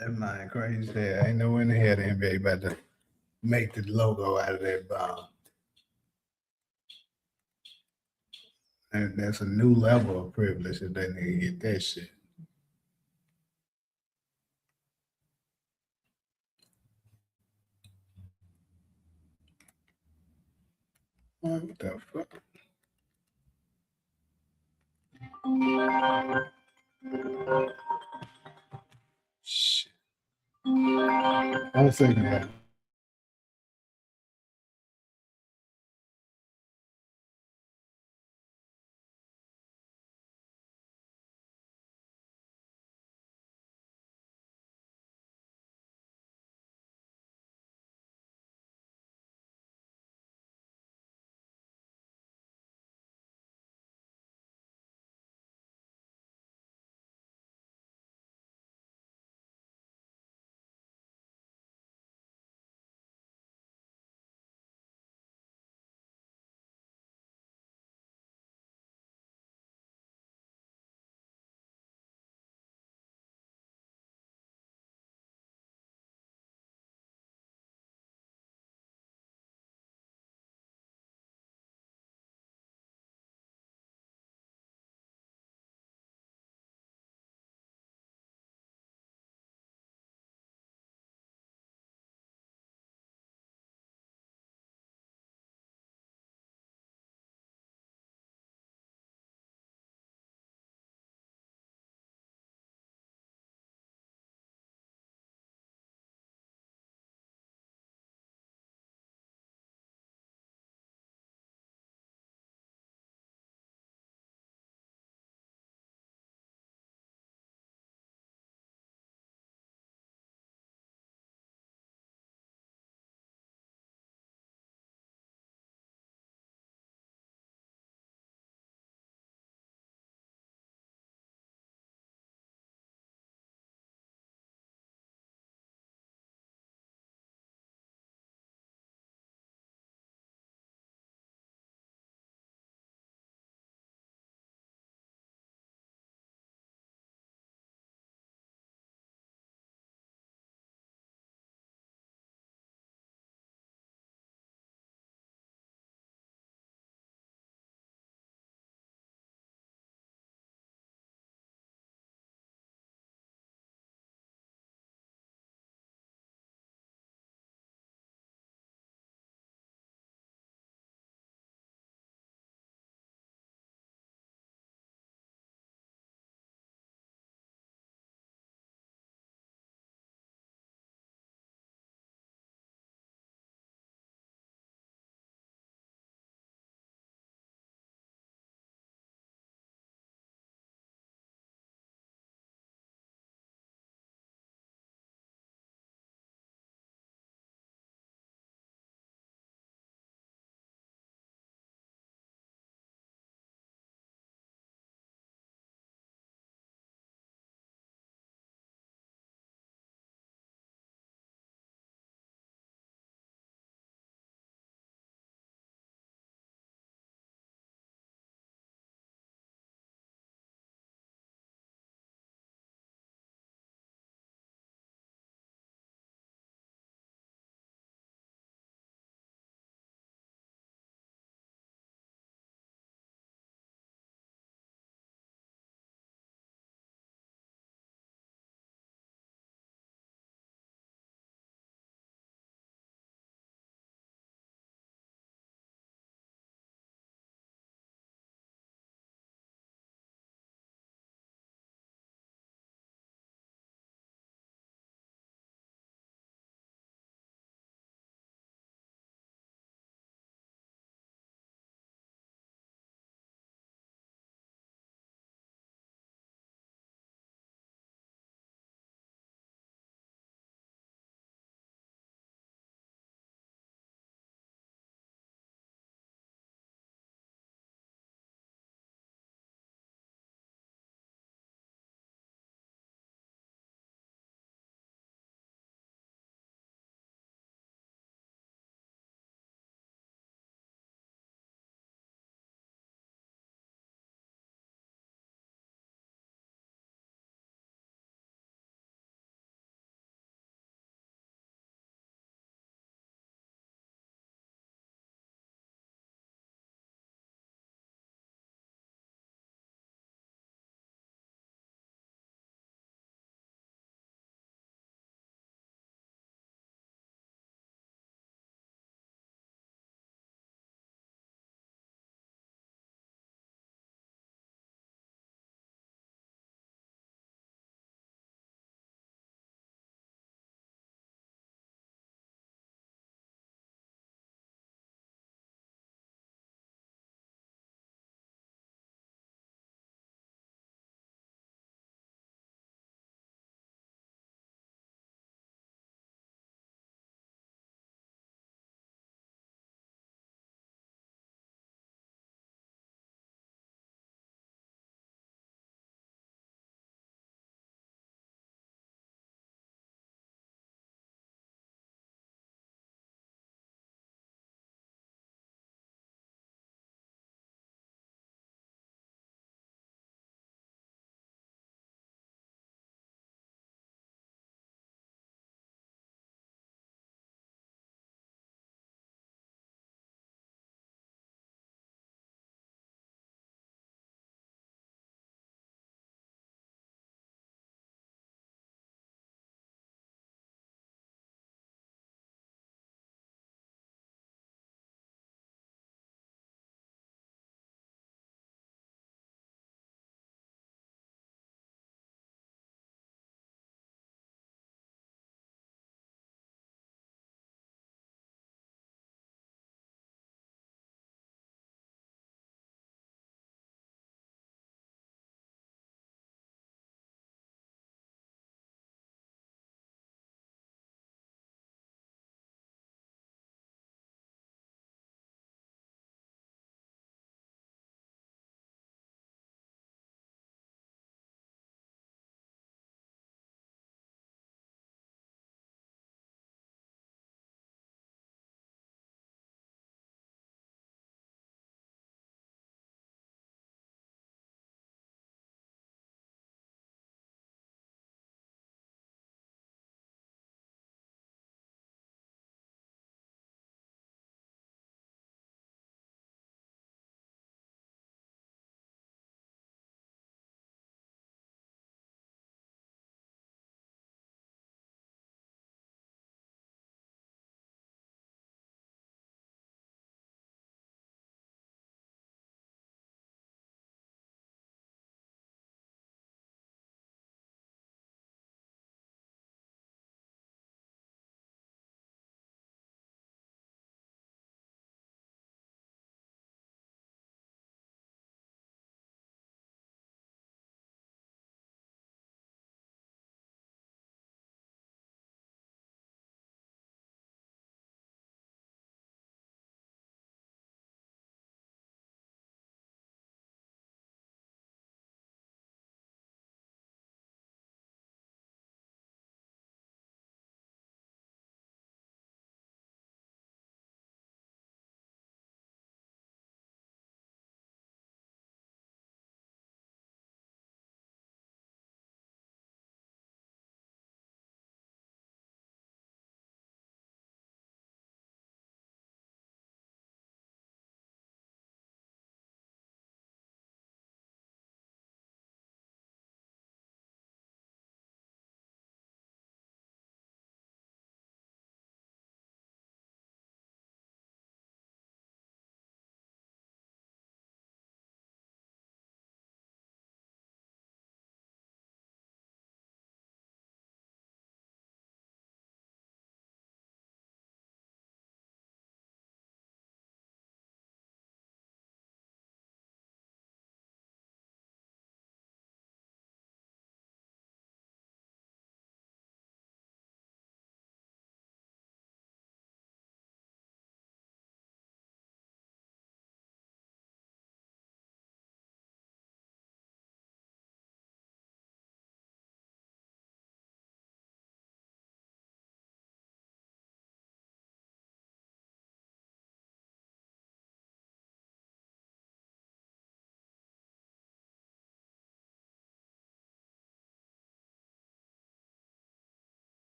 That man crazy. Ain't no in the hell the NBA about to make the logo out of that ball. And that's a new level of privilege if they need to get that shit. What the fuck? Shit. 1 second, man.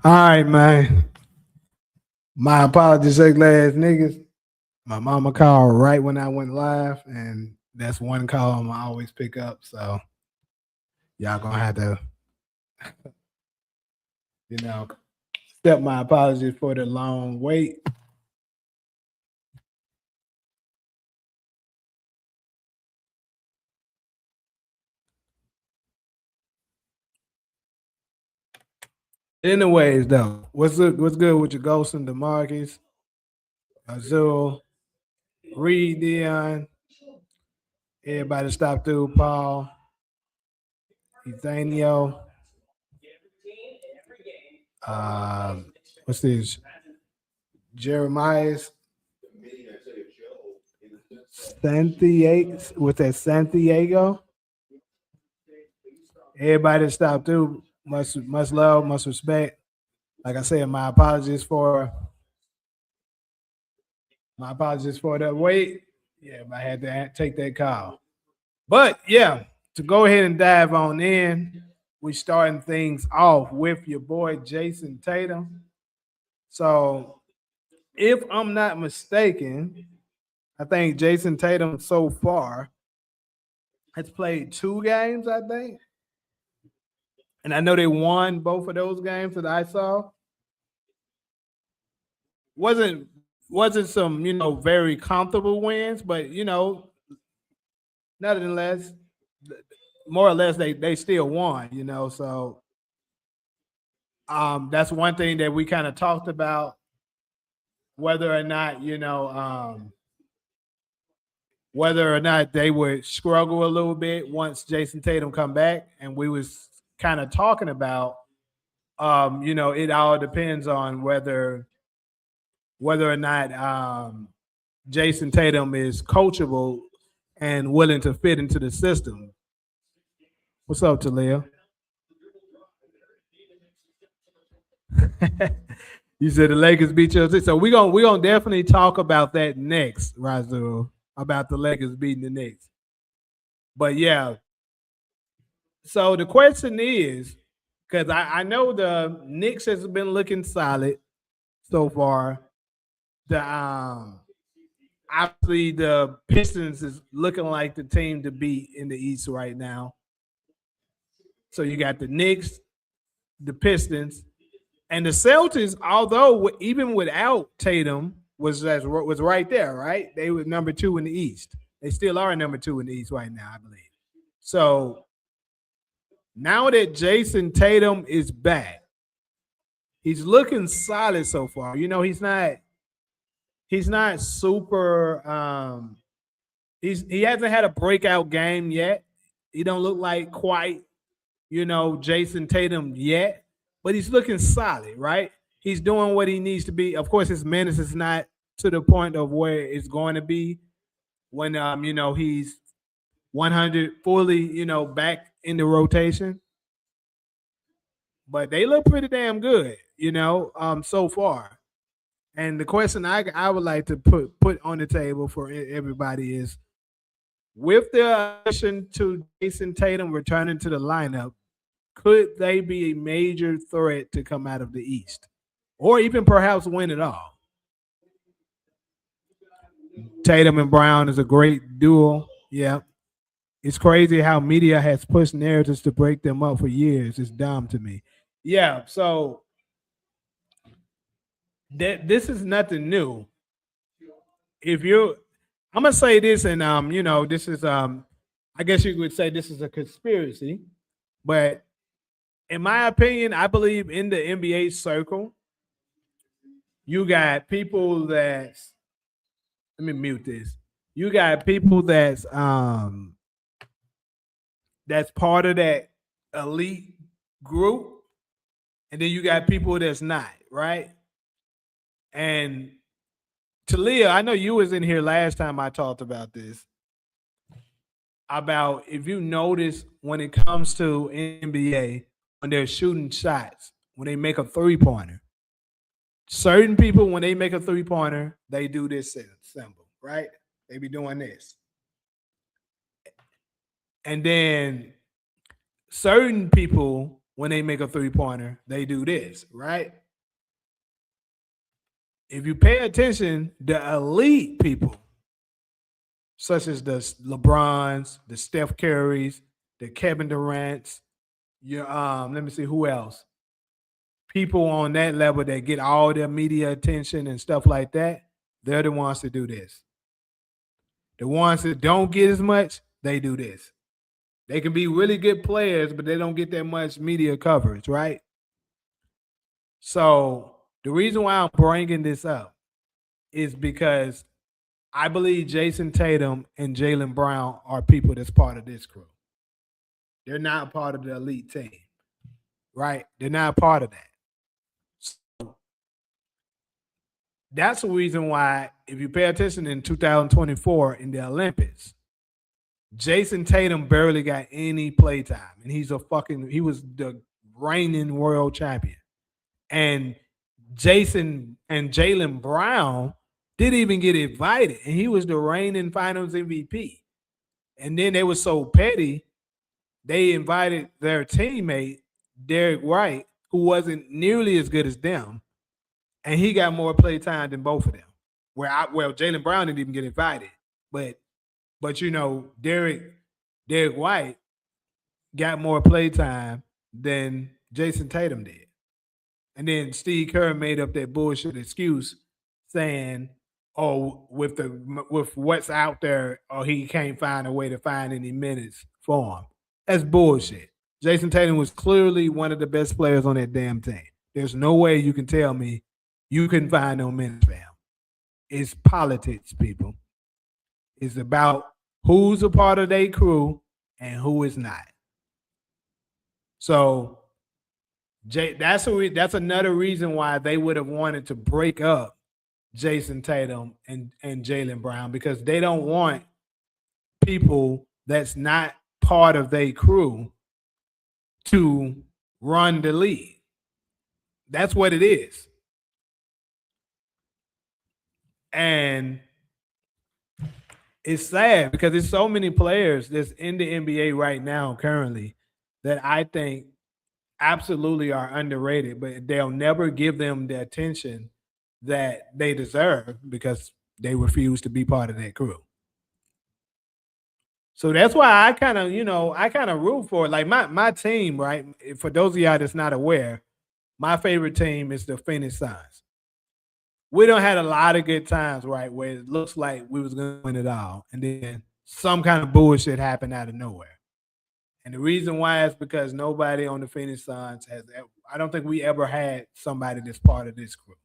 All right, man. My apologies, ugly ass niggas. My mama called right when I went live, and that's one call I'm gonna always pick up. So y'all gonna have to, you know, accept my apologies for the long wait. Anyways, though, what's good with your Ghost and DeMarcus, Azul, Reed, Dion, everybody stop through, Paul, Ethanio, what's this? Jeremiah's Santiago with that Santiago. Everybody stop through. Much love, much respect. Like I said, my apologies for the wait. Yeah, I had to take that call. But yeah, to go ahead and dive on in, we starting things off with your boy Jayson Tatum. So if I'm not mistaken, I think Jayson Tatum so far has played 2 games, I think. And I know they won both of those games that I saw. Wasn't wasn't some, very comfortable wins, but nonetheless, more or less they still won, So that's one thing that we kind of talked about, whether or not, whether or not they would struggle a little bit once Jayson Tatum come back. And we was kind of talking about it all depends on whether or not Jayson Tatum is coachable and willing to fit into the system. What's up, Talia? You said the Lakers beat you. So we gonna definitely talk about that next, Razul, about the Lakers beating the Knicks. But yeah, so the question is, because I know the Knicks has been looking solid so far. The obviously the Pistons is looking like the team to beat in the East right now. So you got the Knicks, the Pistons, and the Celtics. Although even without Tatum, was right there, right? They were number 2 in the East. They still are number 2 in the East right now, I believe. So now that Jayson Tatum is back, he's looking solid so far. He's not super he hasn't had a breakout game yet. He don't look like quite, Jayson Tatum yet, but he's looking solid, right? He's doing what he needs to be. Of course, his minutes is not to the point of where it's going to be when he's 100 fully, back in the rotation. But they look pretty damn good, so far. And the question I would like to put on the table for everybody is, with the addition to Jayson Tatum returning to the lineup, could they be a major threat to come out of the East, or even perhaps win it all? Tatum and Brown is a great duo. Yeah, it's crazy how media has pushed narratives to break them up for years. It's dumb to me. Yeah, so this is nothing new. If you, I'm gonna say this, and this is I guess you would say this is a conspiracy, but in my opinion, I believe in the NBA circle, you got people that's, let me mute this. You got people that's part of that elite group, and then you got people that's not, right? And Talia, I know you was in here last time I talked about this. About, if you notice, when it comes to NBA, when they're shooting shots, when they make a 3-pointer, certain people, when they make a 3-pointer, they do this symbol, right? They be doing this. And then certain people, when they make a three-pointer, they do this, right? If you pay attention, the elite people, such as the LeBrons, the Steph Currys, the Kevin Durants, let me see who else. People on that level that get all their media attention and stuff like that, they're the ones that do this. The ones that don't get as much, they do this. They can be really good players, but they don't get that much media coverage, right? So the reason why I'm bringing this up is because I believe Jayson Tatum and Jaylen Brown are people that's part of this crew. They're not part of the elite team, right? They're not part of that. So that's the reason why, if you pay attention in 2024 in the Olympics, Jayson Tatum barely got any play time, and he was the reigning world champion. And Jason and Jaylen Brown didn't even get invited, and he was the reigning Finals MVP. And then they were so petty, they invited their teammate Derek White, who wasn't nearly as good as them, and he got more play time than both of them. Jaylen Brown didn't even get invited, but Derek White got more play time than Jayson Tatum did. And then Steve Kerr made up that bullshit excuse saying, "Oh, with what's out there, he can't find a way to find any minutes for him." That's bullshit. Jayson Tatum was clearly one of the best players on that damn team. There's no way you can tell me you couldn't find no minutes for him. It's politics, people. It's about who's a part of their crew and who is not. So that's another reason why they would have wanted to break up Jayson Tatum and Jaylen Brown, because they don't want people that's not part of their crew to run the league. That's what it is. And it's sad because there's so many players that's in the NBA right now currently that I think absolutely are underrated, but they'll never give them the attention that they deserve because they refuse to be part of that crew. So that's why I kind of root for it. Like my team, right? For those of y'all that's not aware, my favorite team is the Phoenix Suns. We don't had a lot of good times, right, where it looks like we was going to win it all, and then some kind of bullshit happened out of nowhere. And the reason why is because nobody on the Phoenix Suns I don't think we ever had somebody that's part of this crew.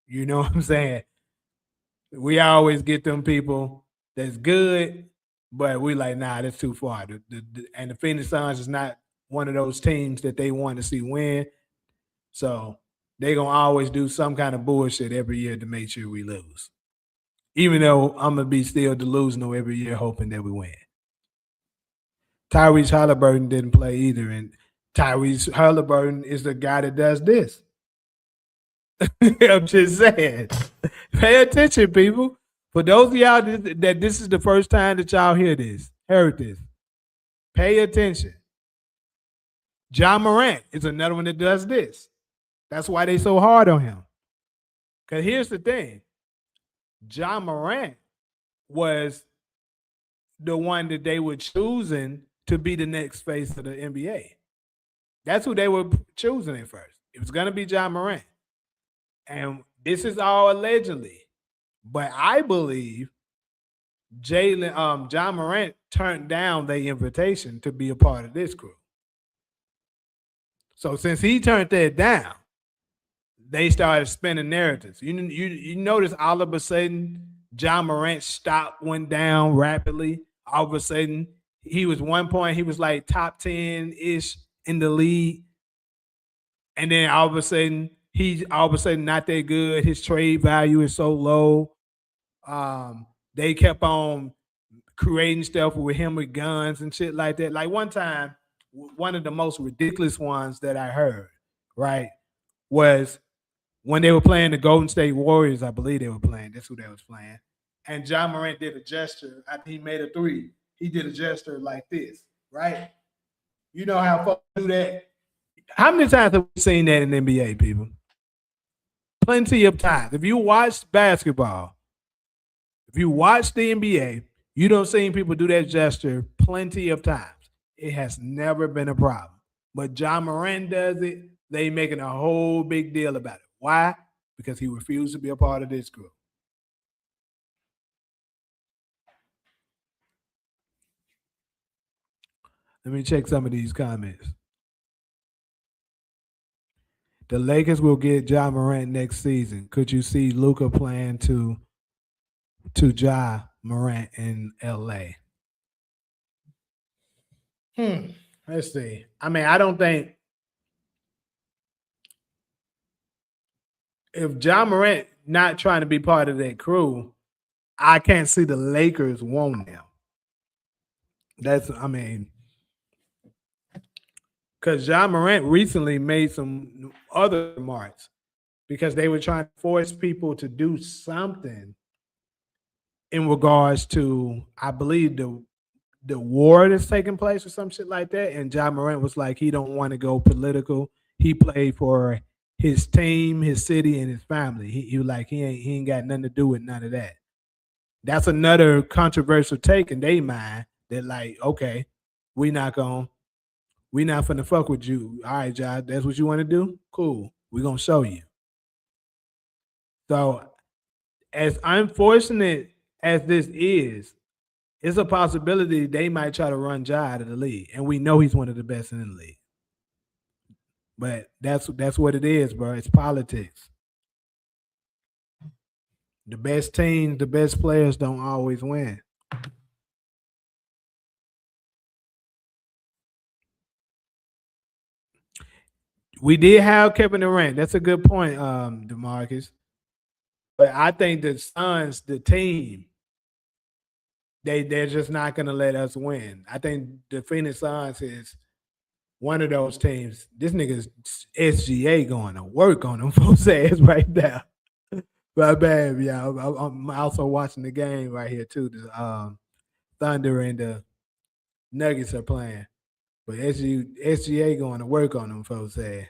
You know what I'm saying? We always get them people that's good, but we like, nah, that's too far. And the Phoenix Suns is not one of those teams that they want to see win. So they're going to always do some kind of bullshit every year to make sure we lose. Even though I'm going to be still delusional every year hoping that we win. Tyrese Halliburton didn't play either, and Tyrese Halliburton is the guy that does this. I'm just saying. Pay attention, people. For those of y'all that this is the first time that y'all heard this, pay attention. Ja Morant is another one that does this. That's why they so hard on him. Because here's the thing. Ja Morant was the one that they were choosing to be the next face of the NBA. That's who they were choosing at first. It was going to be Ja Morant. And this is all allegedly. But I believe Ja Morant turned down their invitation to be a part of this crew. So since he turned that down, they started spinning narratives. You notice all of a sudden Ja Morant's stock went down rapidly. All of a sudden, he was like top 10-ish in the league. And then all of a sudden, he's not that good. His trade value is so low. They kept on creating stuff with him with guns and shit like that. Like one time, one of the most ridiculous ones that I heard, right, was when they were playing the Golden State Warriors. I believe they were playing. That's who they was playing. And Ja Morant did a gesture after he made a three. He did a gesture like this, right? You know how folks do that? How many times have we seen that in the NBA, people? Plenty of times. If you watch basketball, if you watch the NBA, you don't see people do that gesture plenty of times. It has never been a problem. But John Morant does it. They making a whole big deal about it. Why? Because he refused to be a part of this group. Let me check some of these comments. The Lakers will get John Morant next season. Could you see Luka playing to Ja Morant in LA? Let's see. I mean, I don't think if John Morant not trying to be part of that crew, I can't see the Lakers wanting him. Because John Morant recently made some other remarks because they were trying to force people to do something in regards to, I believe, the war that's taking place or some shit like that. And John Morant was like, he don't want to go political. He played for his team, his city, and his family. He was like, he ain't got nothing to do with none of that. That's another controversial take in their mind that like, okay, we not finna fuck with you. All right, John, that's what you want to do? Cool. We're gonna show you. So as unfortunate as this is, it's a possibility they might try to run Ja out of the league. And we know he's one of the best in the league. But that's what it is, bro. It's politics. The best teams, the best players don't always win. We did have Kevin Durant. That's a good point, DeMarcus. But I think the Suns, the team, they're just not gonna let us win. I think the Phoenix Suns is one of those teams. This nigga's SGA going to work on them folks' ass right now. But bad, yeah. I'm also watching the game right here too. The Thunder and the Nuggets are playing, but SGA going to work on them folks' ass.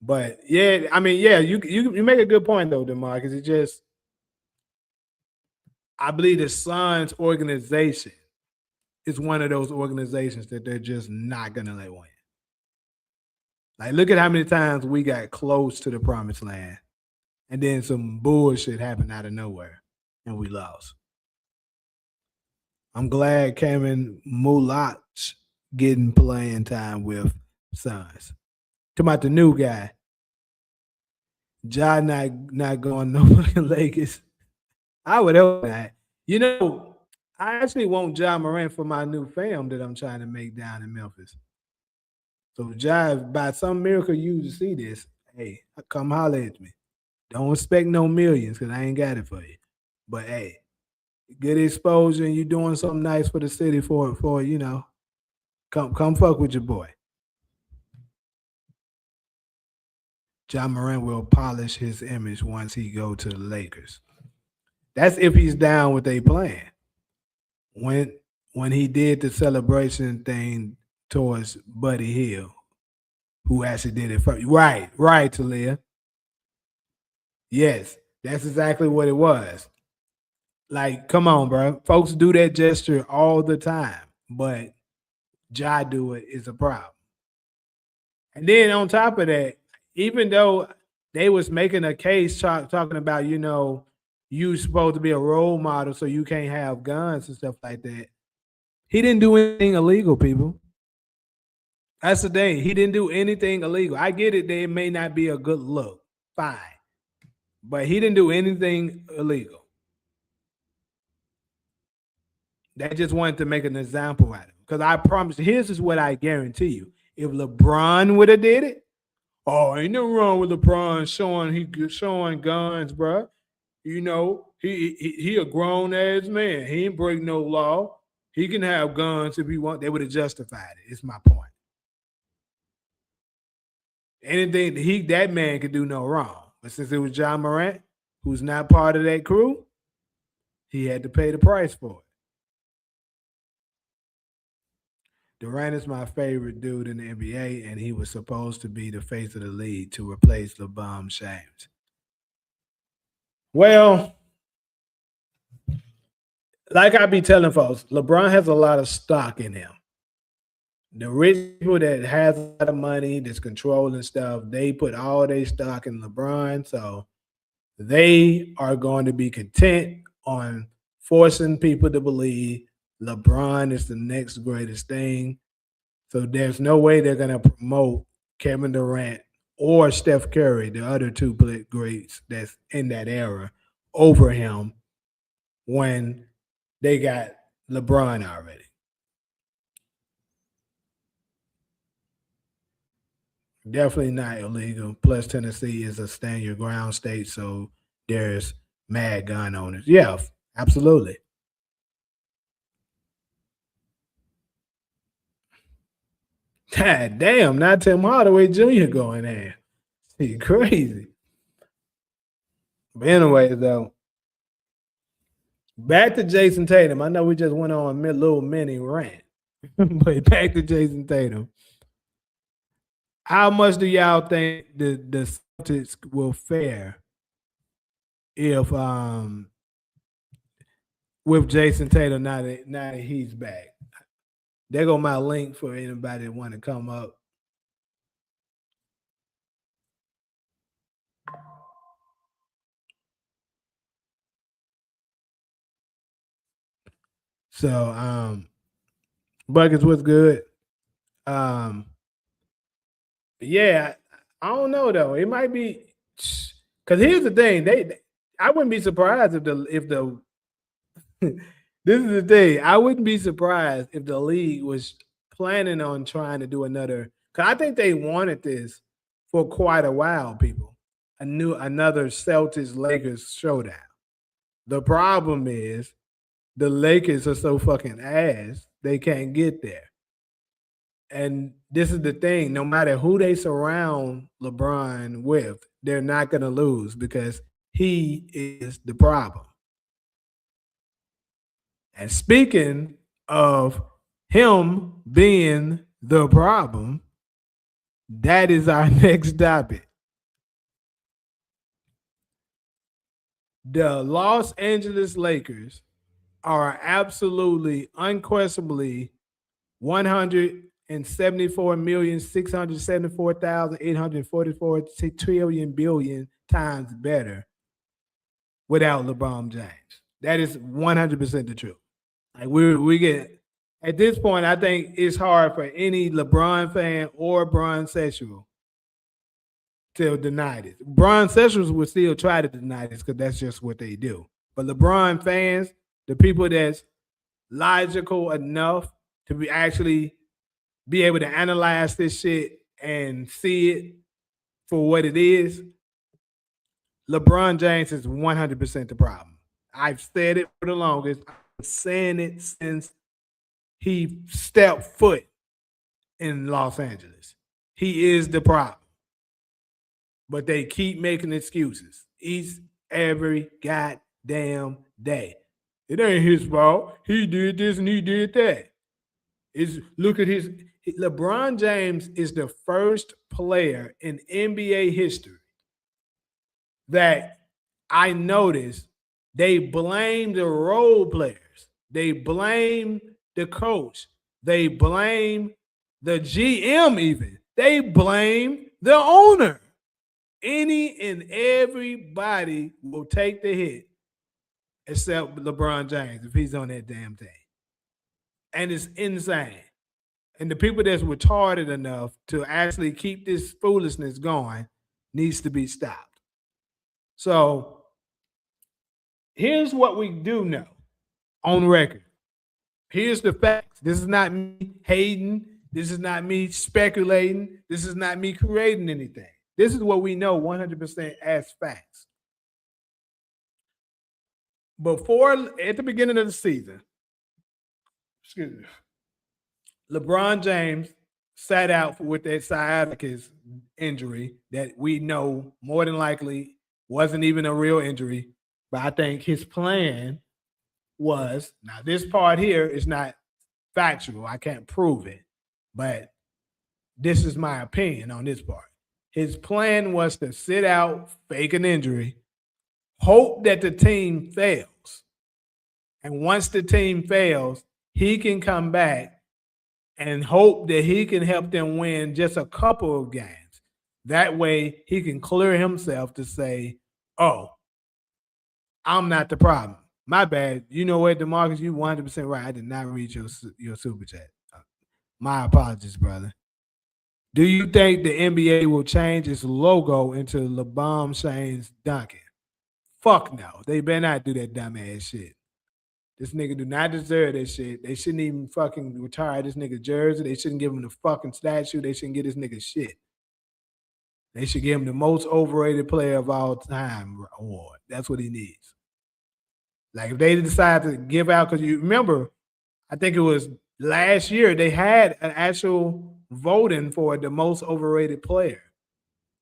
But yeah, I mean, yeah, you make a good point though, DeMarcus. It just, I believe the Suns organization is one of those organizations that they're just not gonna let win. Like, look at how many times we got close to the promised land, and then some bullshit happened out of nowhere, and we lost. I'm glad Kevin Mulat getting playing time with Suns. Talking about the new guy. Ja not going no fucking Lakers. I would hope not. You know, I actually want Ja Morant for my new fam that I'm trying to make down in Memphis. So Ja, by some miracle you see this, hey, come holler at me. Don't expect no millions because I ain't got it for you. But hey, good exposure and you doing something nice for the city for come fuck with your boy. John Morant will polish his image once he go to the Lakers. That's if he's down with a plan. When he did the celebration thing towards Buddy Hill, who actually did it first. Right, Talia. Yes, that's exactly what it was. Like, come on, bro. Folks do that gesture all the time, but Ja do it is a problem. And then on top of that, even though they was making a case talking about, you supposed to be a role model, so you can't have guns and stuff like that. He didn't do anything illegal, people. That's the thing. He didn't do anything illegal. I get it. They may not be a good look. Fine. But he didn't do anything illegal. They just wanted to make an example out of him. Because I promise, here's is what I guarantee you. If LeBron would have did it, ain't nothing wrong with LeBron showing guns, bro. He a grown ass man. He ain't break no law. He can have guns if he want. They would have justified it. It's my point. Anything that man could do no wrong. But since it was John Morant, who's not part of that crew, he had to pay the price for it. Durant is my favorite dude in the NBA, and he was supposed to be the face of the league to replace LeBron James. Well, like I be telling folks, LeBron has a lot of stock in him. The rich people that has a lot of money, that's controlling stuff, they put all their stock in LeBron. So they are going to be content on forcing people to believe LeBron is the next greatest thing. So there's no way they're going to promote Kevin Durant or Steph Curry, the other two greats that's in that era, over him when they got LeBron already. Definitely not illegal. Plus, Tennessee is a stand your ground state, so there's mad gun owners. Yeah, absolutely. God damn, not Tim Hardaway Jr. going in. He crazy. But anyways, though, back to Jayson Tatum. I know we just went on a little mini rant, but back to Jayson Tatum. How much do y'all think the Celtics will fare if with Jayson Tatum now that he's back? There go my link for anybody that want to come up. So Buckets was good. Um yeah, I don't know though. It might be because here's the thing. I wouldn't be surprised if the this is the thing. I wouldn't be surprised if the league was planning on trying to do another. Cause I think they wanted this for quite a while. People, another Celtics Lakers showdown. The problem is the Lakers are so fucking ass they can't get there. And this is the thing: no matter who they surround LeBron with, they're not going to lose because he is the problem. And speaking of him being the problem, that is our next topic. The Los Angeles Lakers are absolutely, unquestionably 174,674,844 times better without LeBron James. That is 100% the truth. Like we get at this point, I think it's hard for any LeBron fan or Bron sexual to deny this. Bron sexuals would still try to deny this because that's just what they do. But LeBron fans, the people that's logical enough to actually be able to analyze this shit and see it for what it is, LeBron James is 100% the problem. I've said it for the longest. I've been saying it since he stepped foot in Los Angeles. He is the problem. But they keep making excuses every goddamn day. It ain't his fault. He did this and he did that. Look at his LeBron James is the first player in NBA history that I noticed they blame the role players. They blame the coach. They blame the GM even. They blame the owner. Any and everybody will take the hit except LeBron James if he's on that damn thing. And it's insane. And the people that's retarded enough to actually keep this foolishness going needs to be stopped. So here's what we do know on record. Here's the facts. This is not me hating. This is not me speculating. This is not me creating anything. This is what we know 100% as facts. At the beginning of the season, excuse me, LeBron James sat out with that sciatica injury that we know more than likely wasn't even a real injury. But I think his plan was, now this part here is not factual. I can't prove it. But this is my opinion on this part. His plan was to sit out, fake an injury, hope that the team fails. And once the team fails, he can come back and hope that he can help them win just a couple of games. That way, he can clear himself to say, oh, I'm not the problem. My bad. You know what, DeMarcus, you 100% right. I did not read your super chat. My apologies, brother. Do you think the NBA will change its logo into LeBron James dunking? Fuck no. They better not do that dumbass shit. This nigga do not deserve that shit. They shouldn't even fucking retire this nigga jersey. They shouldn't give him the fucking statue. They shouldn't get this nigga shit. They should give him the most overrated player of all time award. That's what he needs. Like if they decide to give out, because you remember, I think it was last year they had an actual voting for the most overrated player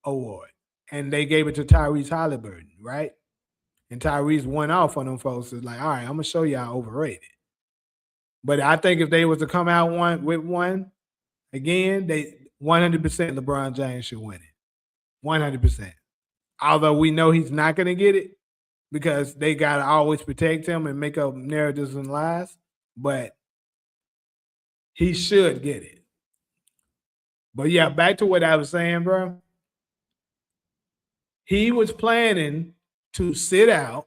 award, and they gave it to Tyrese Halliburton, right? And Tyrese went off on them folks. It's like, all right, I'm gonna show y'all overrated. But I think if they was to come out with one again, they 100% LeBron James should win it. 100%. Although we know he's not gonna get it because they gotta always protect him and make up narratives and lies, but he should get it. But yeah, back to what I was saying, bro. He was planning to sit out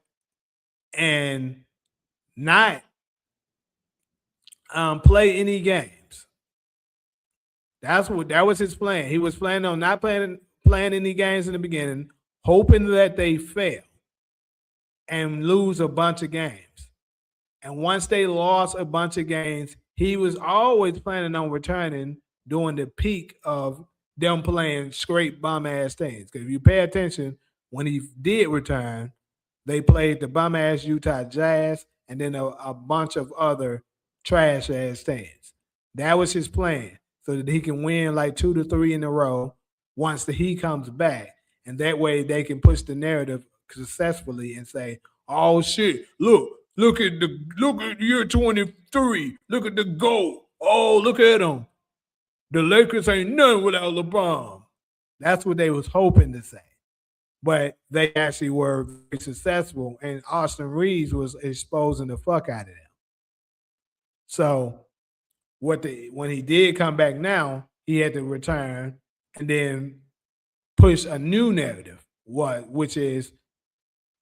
and not play any games. That was his plan. He was planning on not playing any games in the beginning, hoping that they fail and lose a bunch of games. And once they lost a bunch of games, he was always planning on returning during the peak of them playing straight bum ass teams. Because if you pay attention, when he did return, they played the bum ass Utah Jazz and then a bunch of other trash ass teams. That was his plan, so that he can win like 2 to 3 in a row once he comes back. And that way they can push the narrative successfully and say, oh shit, look at year 23. Look at the GOAT. Oh, look at him. The Lakers ain't nothing without LeBron. That's what they was hoping to say. But they actually were very successful, and Austin Reeves was exposing the fuck out of them. So when he did come back now, he had to return and then push a new narrative, which is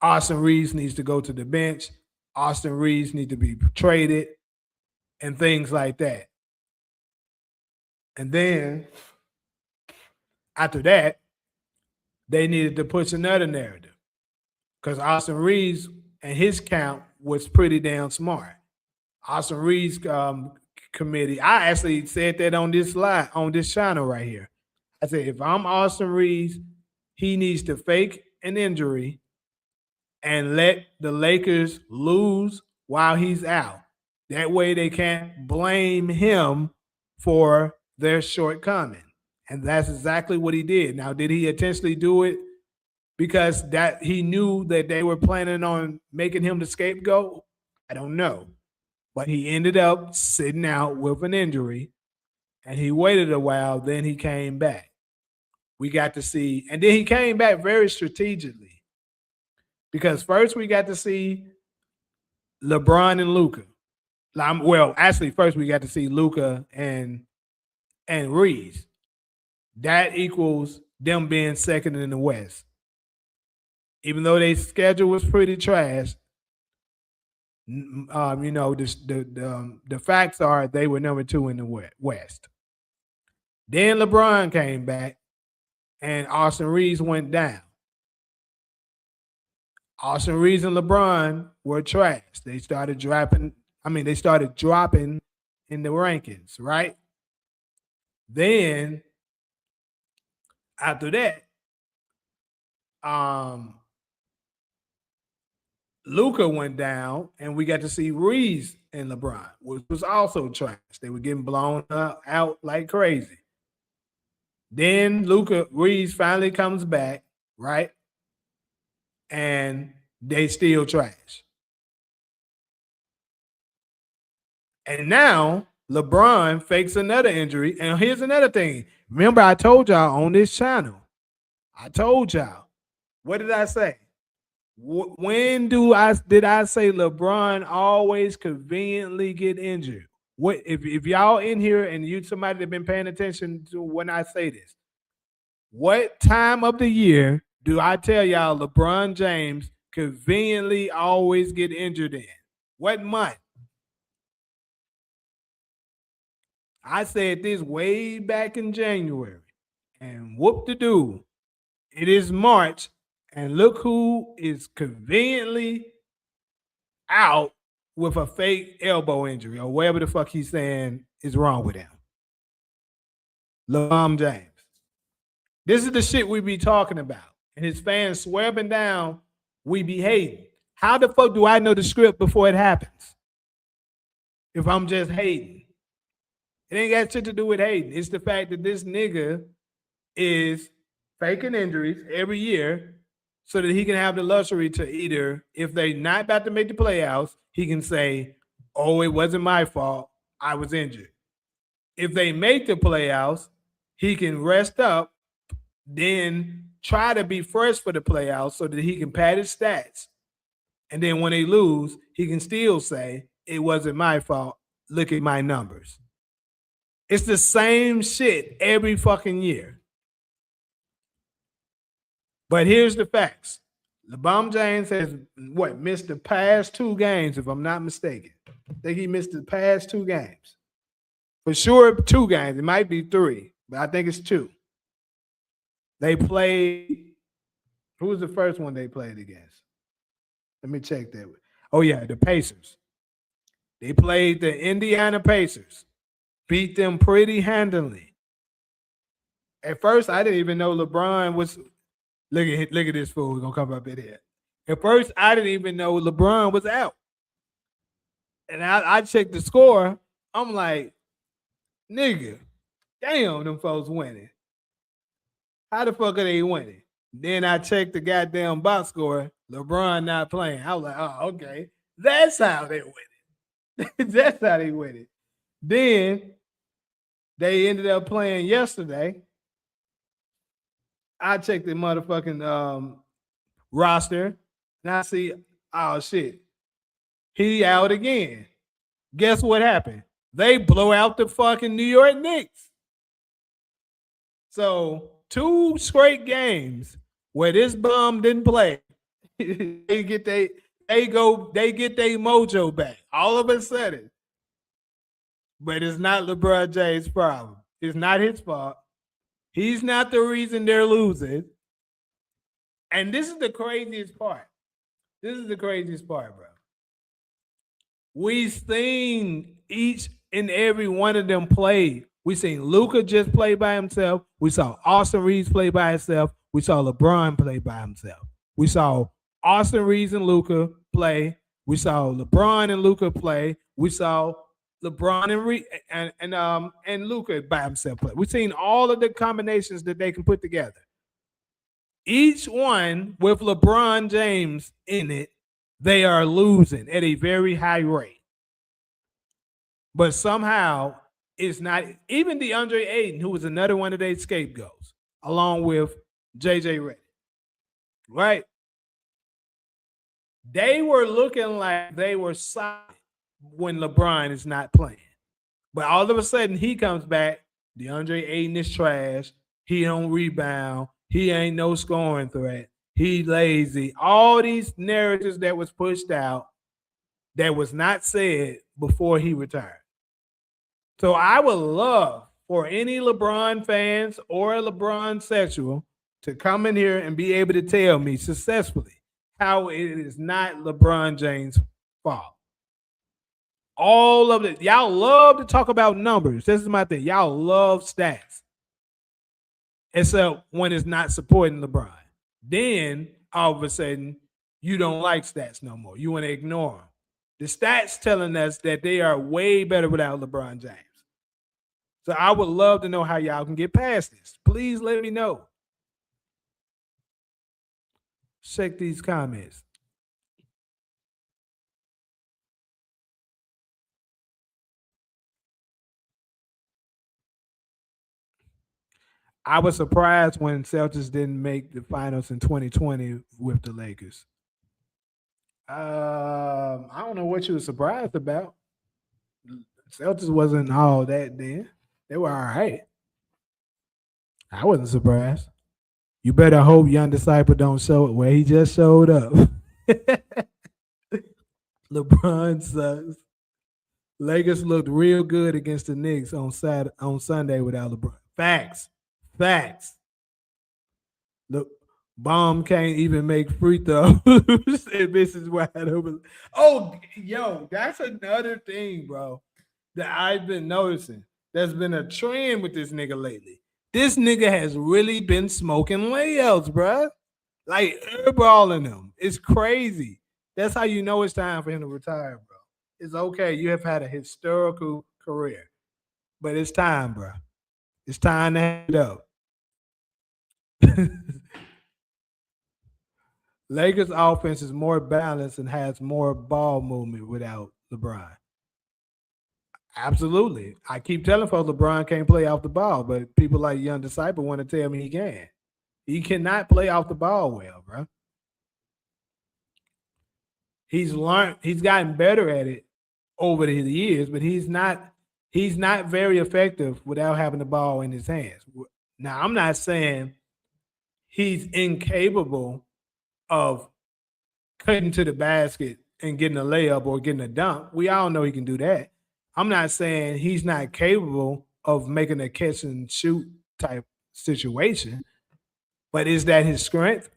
Austin Reeves needs to go to the bench, Austin Reeves needs to be traded, and things like that. And then after that, they needed to push another narrative because Austin Reeves and his camp was pretty damn smart. Austin Reeves committee, I actually said that on this slide, on this channel right here. I said, if I'm Austin Reeves, he needs to fake an injury and let the Lakers lose while he's out. That way they can't blame him for their shortcoming. And that's exactly what he did. Now, did he intentionally do it because that he knew that they were planning on making him the scapegoat? I don't know. But he ended up sitting out with an injury, and he waited a while. Then he came back. We got to see, and then he came back very strategically because first we got to see LeBron and Luka. Well, actually, first we got to see Luka and Reeves. That equals them being second in the West. Even though their schedule was pretty trash, the facts are they were number 2 in the West. Then LeBron came back, and Austin Reeves went down. Austin Reeves and LeBron were trash. They started dropping in the rankings, right? Then after that, Luka went down, and we got to see Reeves and LeBron, which was also trash. They were getting blown out like crazy. Then Reeves finally comes back, right? And they still trash. And now LeBron fakes another injury. And here's another thing. Remember, I told y'all on this channel, I told y'all, what did I say? When did I say LeBron always conveniently get injured? What if y'all in here and you somebody that been paying attention to when I say this? What time of the year do I tell y'all LeBron James conveniently always get injured in? What month? I said this way back in January. And whoop de doo. It is March. And look who is conveniently out with a fake elbow injury or whatever the fuck he's saying is wrong with him. LeBron James. This is the shit we be talking about. And his fans swearing down, we be hating. How the fuck do I know the script before it happens? If I'm just hating. It ain't got shit to do with hating. It's the fact that this nigga is faking injuries every year so that he can have the luxury to either, if they not about to make the playoffs, he can say, oh, it wasn't my fault. I was injured. If they make the playoffs, he can rest up, then try to be fresh for the playoffs so that he can pad his stats. And then when they lose, he can still say, it wasn't my fault. Look at my numbers. It's the same shit every fucking year. But here's the facts. LeBron James has missed the past 2 games, if I'm not mistaken. I think he missed the past 2 games. For sure, 2 games. It might be 3, but I think it's 2. They played. Who was the first one they played against? Let me check that. Oh, yeah, the Pacers. They played the Indiana Pacers. Beat them pretty handily. At first, I didn't even know LeBron was. Look at this fool. He's gonna come up in here. At first, I didn't even know LeBron was out. And I checked the score. I'm like, nigga, damn, them folks winning. How the fuck are they winning? Then I checked the goddamn box score. LeBron not playing. I was like, oh, okay. That's how they winning. That's how they winning. Then they ended up playing yesterday. I checked the motherfucking roster and I see, oh shit, he out again. Guess what happened? They blow out the fucking New York Knicks. So 2 straight games where this bum didn't play, they get their mojo back all of a sudden. But it's not LeBron James' problem. It's not his fault. He's not the reason they're losing. And this is the craziest part. This is the craziest part, bro. We've seen each and every one of them play. We seen Luka just play by himself. We saw Austin Reeves play by himself. We saw LeBron play by himself. We saw Austin Reeves and Luka play. We saw LeBron and Luka play. We saw LeBron and Luka by himself play. We've seen all of the combinations that they can put together. Each one with LeBron James in it, they are losing at a very high rate. But somehow it's not, even DeAndre Ayton, who was another one of their scapegoats, along with JJ Redick, right? They were looking like they were solid when LeBron is not playing. But all of a sudden he comes back, DeAndre Ayton is trash, he don't rebound, he ain't no scoring threat, he lazy. All these narratives that was pushed out that was not said before he retired. So I would love for any LeBron fans or a LeBron sexual to come in here and be able to tell me successfully how it is not LeBron James' fault. All of it. Y'all love to talk about numbers. This is my thing. Y'all love stats. Except when it's not supporting LeBron. Then all of a sudden, you don't like stats no more. You want to ignore them. The stats telling us that they are way better without LeBron James. So I would love to know how y'all can get past this. Please let me know. Check these comments. I was surprised when Celtics didn't make the finals in 2020 with the Lakers. I don't know what you were surprised about. Celtics wasn't all that then. They were all right. I wasn't surprised. You better hope Young Disciple don't show it where he just showed up. LeBron sucks. Lakers looked real good against the Knicks on Sunday without LeBron. Facts. Facts. Look, Bomb can't even make free throws. And misses wide open. Oh, yo, that's another thing, bro, that I've been noticing. There's been a trend with this nigga lately. This nigga has really been smoking layups, bro. Like airballing them. It's crazy. That's how you know it's time for him to retire, bro. It's okay. You have had a historical career, but it's time, bro. It's time to hang it up. Lakers offense is more balanced and has more ball movement without LeBron. Absolutely. I keep telling folks LeBron can't play off the ball, but people like Young Disciple want to tell me he can. He cannot play off the ball well, bro. He's gotten better at it over the years, but he's not very effective without having the ball in his hands. Now, I'm not saying he's incapable of cutting to the basket and getting a layup or getting a dunk. We all know he can do that. I'm not saying he's not capable of making a catch and shoot type situation, but is that his strength?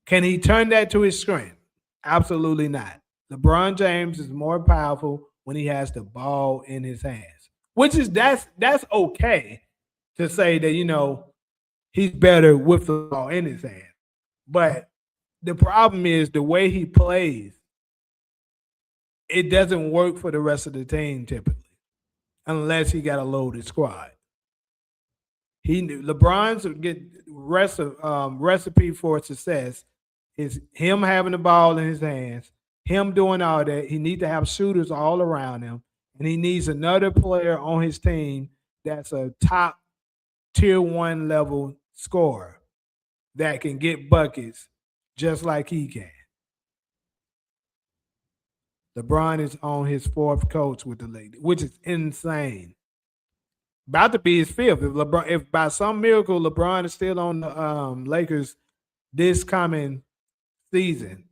Can he turn that to his strength? Absolutely not. LeBron James is more powerful when he has the ball in his hands, which is that's okay to say that he's better with the ball in his hand. But the problem is the way he plays, it doesn't work for the rest of the team typically, unless he got a loaded squad. LeBron's recipe for success is him having the ball in his hands, him doing all that. He needs to have shooters all around him, and he needs another player on his team that's a top tier one level scorer that can get buckets just like he can. LeBron is on his fourth coach with the Lakers, which is insane. About to be his fifth. If by some miracle LeBron is still on the Lakers this coming season,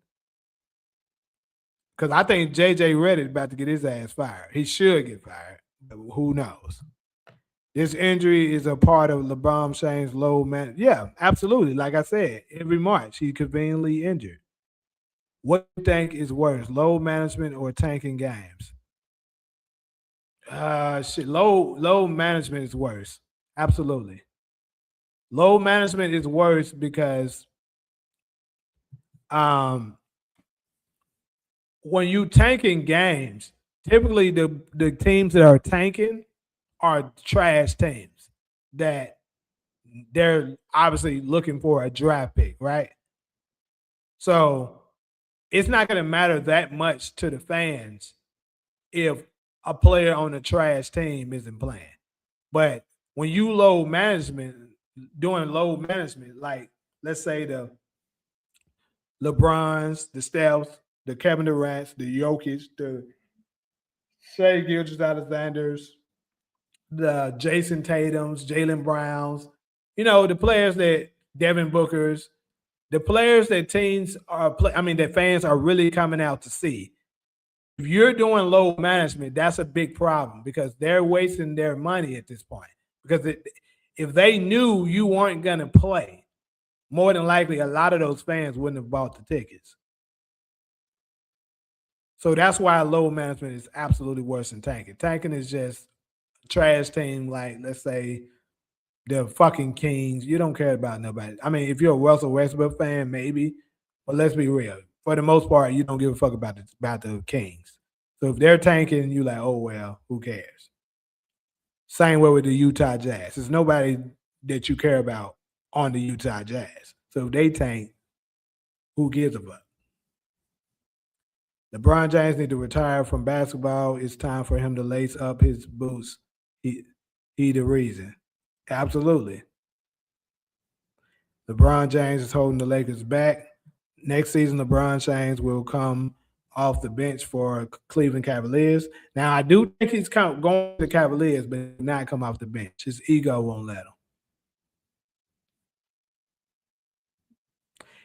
because I think JJ Redick about to get his ass fired. He should get fired, but who knows? This injury is a part of LeBron James' low man. Yeah, absolutely. Like I said, every March he conveniently injured. What do you think is worse, load management or tanking games? Shit, low management is worse. Absolutely. Low management is worse because um when you tanking games, typically the teams that are tanking are trash teams that they're obviously looking for a draft pick, right? So it's not going to matter that much to the fans if a player on a trash team isn't playing. But when you doing low management, like let's say the LeBrons, the Stephs, the Kevin Durants, the Jokic, the Shea Gilgeous Alexanders, the Jayson Tatums, Jalen Browns, the players that Devin Bookers, the players that that fans are really coming out to see. If you're doing low management, that's a big problem because they're wasting their money at this point. Because if they knew you weren't going to play, more than likely a lot of those fans wouldn't have bought the tickets. So that's why low management is absolutely worse than tanking. Tanking is just a trash team, like let's say the fucking Kings. You don't care about nobody. I mean, if you're a Russell Westbrook fan, maybe, but let's be real. For the most part, you don't give a fuck about the Kings. So if they're tanking, you like, oh well, who cares? Same way with the Utah Jazz. There's nobody that you care about on the Utah Jazz. So if they tank, who gives a fuck? LeBron James need to retire from basketball. It's time for him to lace up his boots. He the reason. Absolutely. LeBron James is holding the Lakers back. Next season, LeBron James will come off the bench for Cleveland Cavaliers. Now, I do think he's going to the Cavaliers, but not come off the bench. His ego won't let him.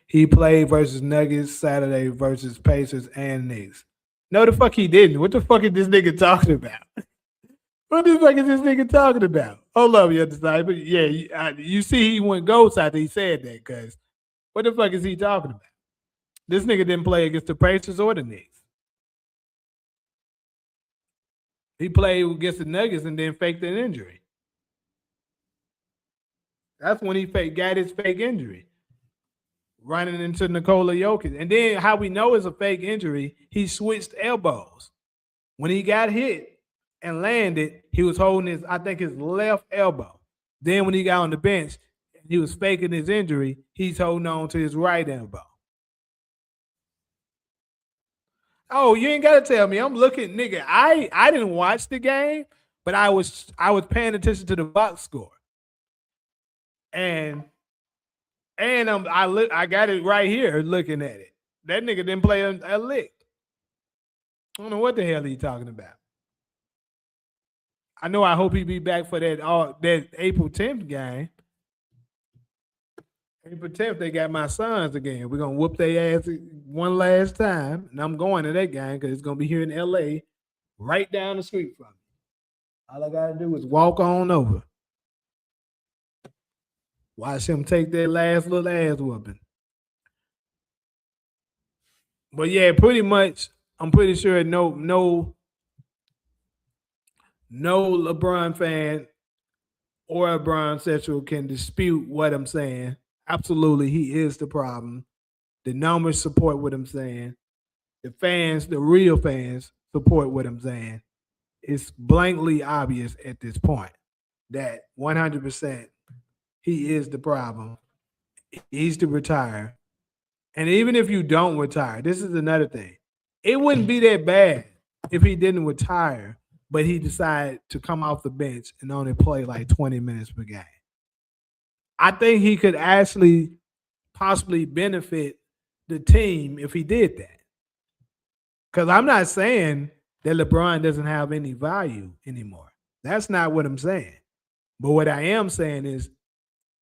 He played versus Nuggets Saturday versus Pacers and Knicks. No, the fuck he didn't. What the fuck is this nigga talking about? What the fuck is this nigga talking about? Hold up, your disciple. Yeah, you see he went ghost after he said that, because what the fuck is he talking about? This nigga didn't play against the Pacers or the Knicks. He played against the Nuggets and then faked an injury. That's when he got his fake injury, running into Nikola Jokic. And then how we know it's a fake injury, he switched elbows. When he got hit and landed, he was holding his left elbow. Then when he got on the bench, he was faking his injury, he's holding on to his right elbow. Oh, you ain't got to tell me. I'm looking, nigga. I didn't watch the game, but I was paying attention to the box score. And I got it right here looking at it. That nigga didn't play a lick. I don't know what the hell he's talking about. I know I hope he be back for that April 10th game. April 10th, they got my sons again. We're going to whoop their ass one last time. And I'm going to that game because it's going to be here in L.A. right down the street from me. All I got to do is walk on over. Watch him take that last little ass whooping. But yeah, pretty much, I'm pretty sure no LeBron fan or a LeBron Central can dispute what I'm saying. Absolutely, he is the problem. The numbers support what I'm saying. The fans, the real fans, support what I'm saying. It's blankly obvious at this point that 100% he is the problem. He's to retire. And even if you don't retire, this is another thing. It wouldn't be that bad if he didn't retire, but he decided to come off the bench and only play like 20 minutes per game. I think he could actually possibly benefit the team if he did that. Because I'm not saying that LeBron doesn't have any value anymore. That's not what I'm saying. But what I am saying is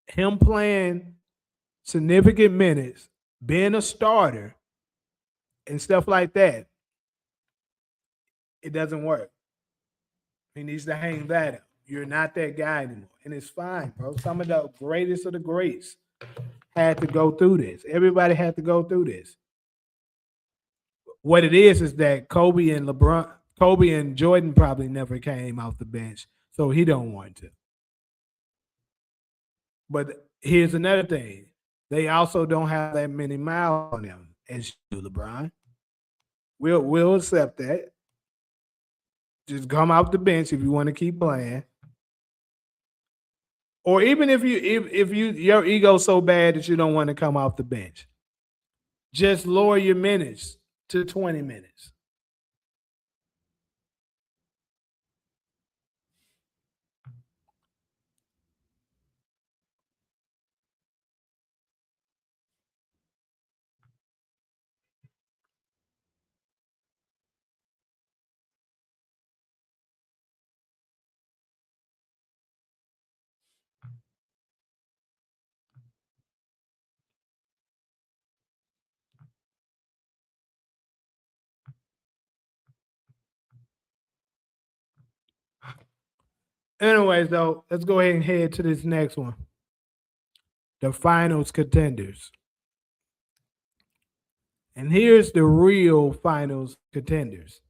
him playing significant minutes, being a starter, and stuff like that, it doesn't work. He needs to hang that up. You're not that guy anymore. And it's fine, bro. Some of the greatest of the greats had to go through this. Everybody had to go through this. What it is that Kobe and Jordan probably never came off the bench, so he don't want to. But here's another thing. They also don't have that many miles on them as you do, LeBron. We'll accept that. Just come off the bench if you want to keep playing. Or even if your ego's so bad that you don't want to come off the bench, just lower your minutes to 20 minutes. Anyways, though, let's go ahead and head to this next one. The finals contenders. And here's the real finals contenders.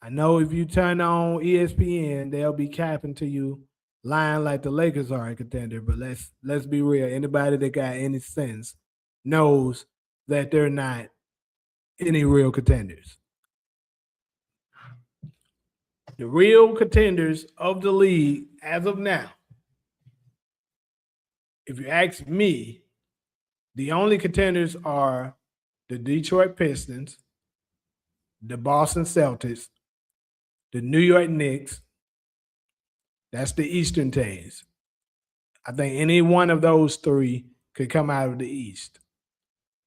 I know if you turn on ESPN, they'll be capping to you, lying like the Lakers are a contender. But let's be real. Anybody that got any sense knows that they're not any real contenders. The real contenders of the league as of now, if you ask me, the only contenders are the Detroit Pistons, the Boston Celtics, the New York Knicks. That's the Eastern teams. I think any one of those three could come out of the East.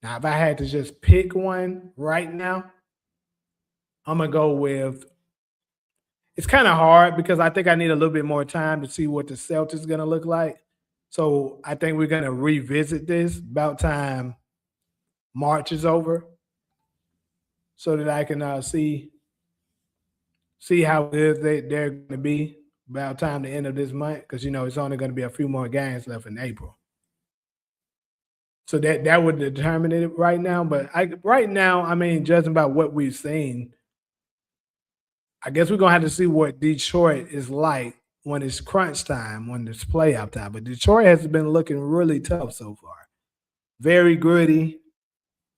Now, if I had to just pick one right now, I'm gonna go with. It's kind of hard because I think I need a little bit more time to see what the Celtics gonna look like. So I think we're gonna revisit this about time March is over, so that I can see how good they're going to be about time the end of this month, because it's only going to be a few more games left in April. So that would determine it right now. But right now, I mean, judging by what we've seen, I guess we're gonna have to see what Detroit is like when it's crunch time, when it's playoff time. But Detroit has been looking really tough so far. Very gritty.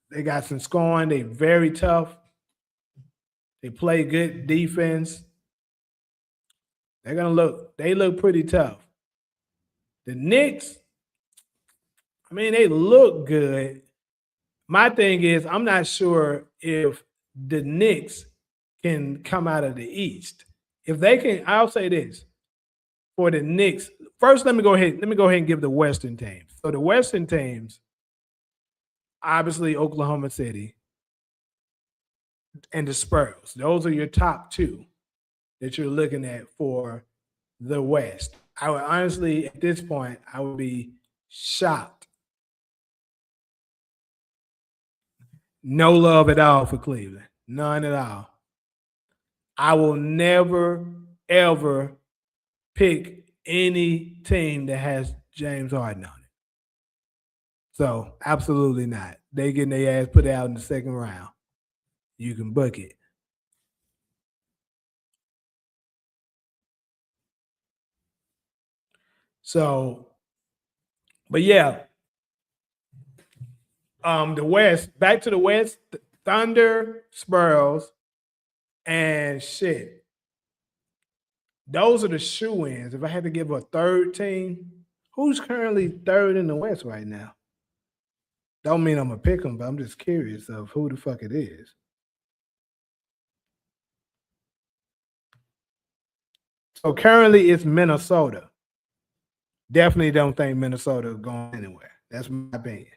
They got some scoring. They very tough. They play good defense. They look pretty tough. The Knicks, I mean, they look good. My thing is, I'm not sure if the Knicks can come out of the East. If they can, I'll say this for the Knicks. First, let me go ahead and give the Western teams. So the Western teams, obviously Oklahoma City and the Spurs. Those are your top two that you're looking at for the West. I would honestly, at this point, I would be shocked. No love at all for Cleveland. None at all. I will never, ever pick any team that has James Harden on it. So, absolutely not. They getting their ass put out in the second round. You can book it. So, but yeah, the West, back to the West, Thunder, Spurs, and shit. Those are the shoe-ins. If I had to give a third team, who's currently third in the West right now? Don't mean I'm gonna pick them, but I'm just curious of who the fuck it is. So currently it's Minnesota. Definitely don't think Minnesota is going anywhere. That's my opinion.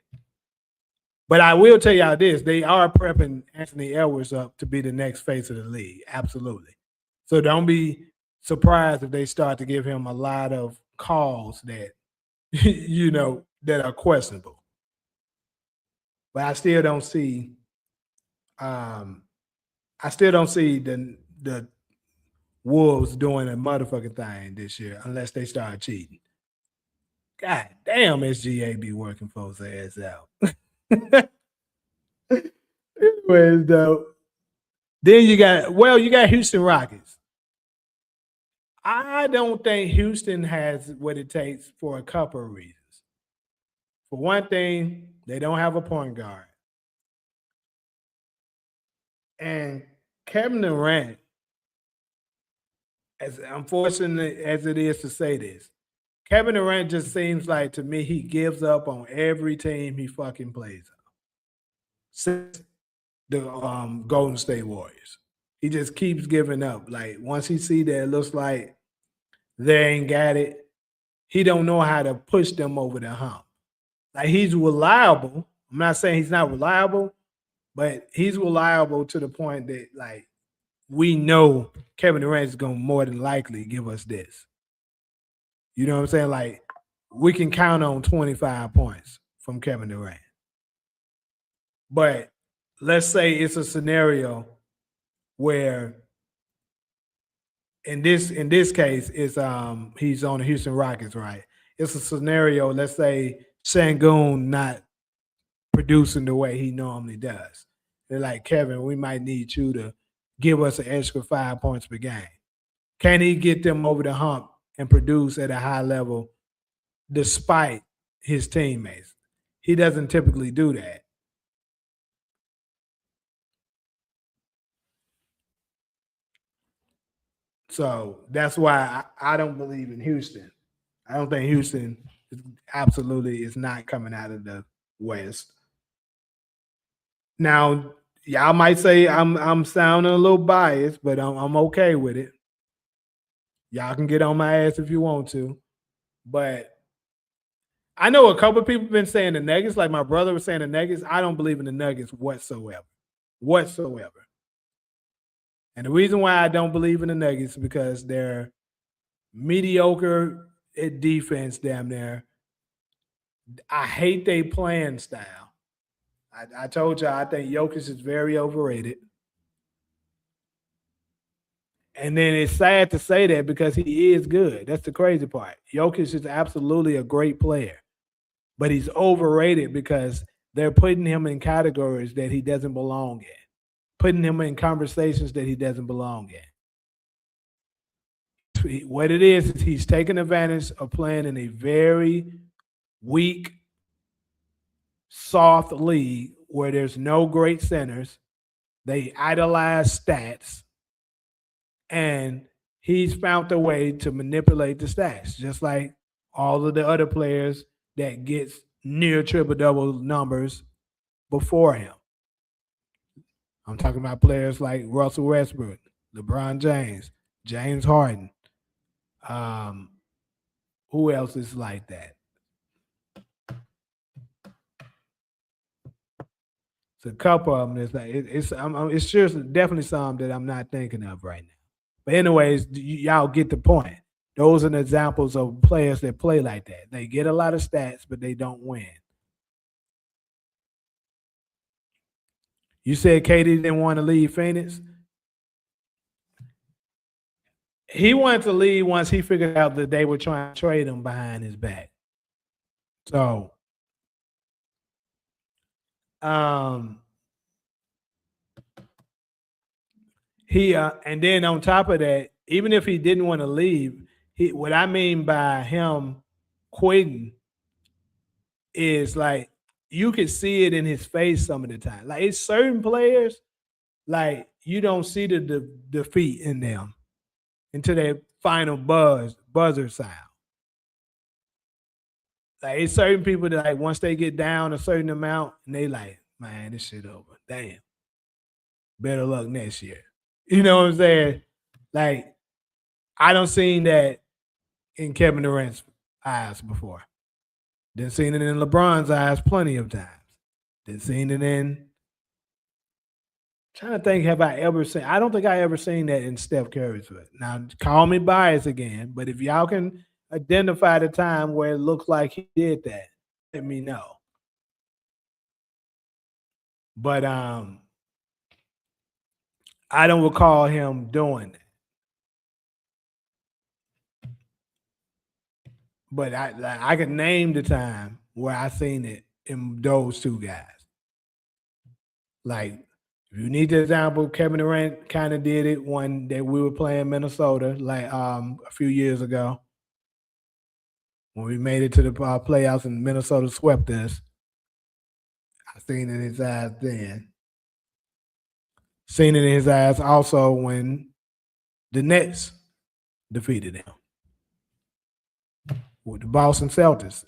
But I will tell y'all this: they are prepping Anthony Edwards up to be the next face of the league. Absolutely. So don't be surprised if they start to give him a lot of calls that that are questionable. But I still don't see the Wolves doing a motherfucking thing this year unless they start cheating. God damn, SGA be working folks' ass out. Anyways, though, then you got Houston Rockets. I don't think Houston has what it takes for a couple of reasons. For one thing, they don't have a point guard. And Kevin Durant, as unfortunate as it is to say this, Kevin Durant just seems like, to me, he gives up on every team he fucking plays on since the Golden State Warriors. He just keeps giving up. Like, once he see that it looks like they ain't got it, he don't know how to push them over the hump. Like, he's reliable. I'm not saying he's not reliable, but he's reliable to the point that, like, we know Kevin Durant is going to more than likely give us this. You know what I'm saying? Like, we can count on 25 points from Kevin Durant. But let's say it's a scenario where in this case it's he's on the Houston Rockets, right? It's a scenario, let's say Sengun not producing the way he normally does. They're like, Kevin, we might need you to give us an extra 5 points per game. Can he get them over the hump and produce at a high level despite his teammates? He doesn't typically do that. So that's why I don't believe in Houston. I don't think Houston absolutely is not coming out of the West. Now, y'all might say I'm sounding a little biased, but I'm okay with it. Y'all can get on my ass if you want to, but I know a couple of people have been saying the Nuggets, like my brother was saying the Nuggets. I don't believe in the Nuggets whatsoever. Whatsoever. And the reason why I don't believe in the Nuggets is because they're mediocre at defense damn near. I hate their playing style. I told you I think Jokic is very overrated. And then it's sad to say that because he is good. That's the crazy part. Jokic is absolutely a great player, but he's overrated because they're putting him in categories that he doesn't belong in, putting him in conversations that he doesn't belong in. What it is he's taking advantage of playing in a very weak, soft league where there's no great centers. They idolize stats, and he's found a way to manipulate the stats, just like all of the other players that gets near triple double numbers before him. I'm talking about players like Russell Westbrook, LeBron James, James Harden. Um, who else is like that? It's a couple of them. It's like it's sure definitely some that I'm not thinking of right now. But anyways, y'all get the point. Those are the examples of players that play like that. They get a lot of stats, but they don't win. You said Katie didn't want to leave Phoenix. He wanted to leave once he figured out that they were trying to trade him behind his back. So, um, he and then on top of that, even if he didn't want to leave, what I mean by him quitting is like you could see it in his face some of the time. Like it's certain players, like you don't see the defeat in them until that final buzzer sound. Like it's certain people that like once they get down a certain amount and they like, man, this shit over. Damn. Better luck next year. You know what I'm saying? Like I don't seen that in Kevin Durant's eyes before. Didn't seen it in LeBron's eyes plenty of times. Didn't seen it in. Trying to think, have I ever seen? I don't think I ever seen that in Steph Curry's foot. Now, call me biased again, but if y'all can identify the time where it looks like he did that, let me know. But I don't recall him doing that. But I can name the time where I seen it in those two guys. Like, if you need the example, Kevin Durant kind of did it when that we were playing Minnesota, like a few years ago, when we made it to the playoffs and Minnesota swept us. I seen it in his eyes then. Seen it in his eyes also when the Nets defeated him with the Boston Celtics.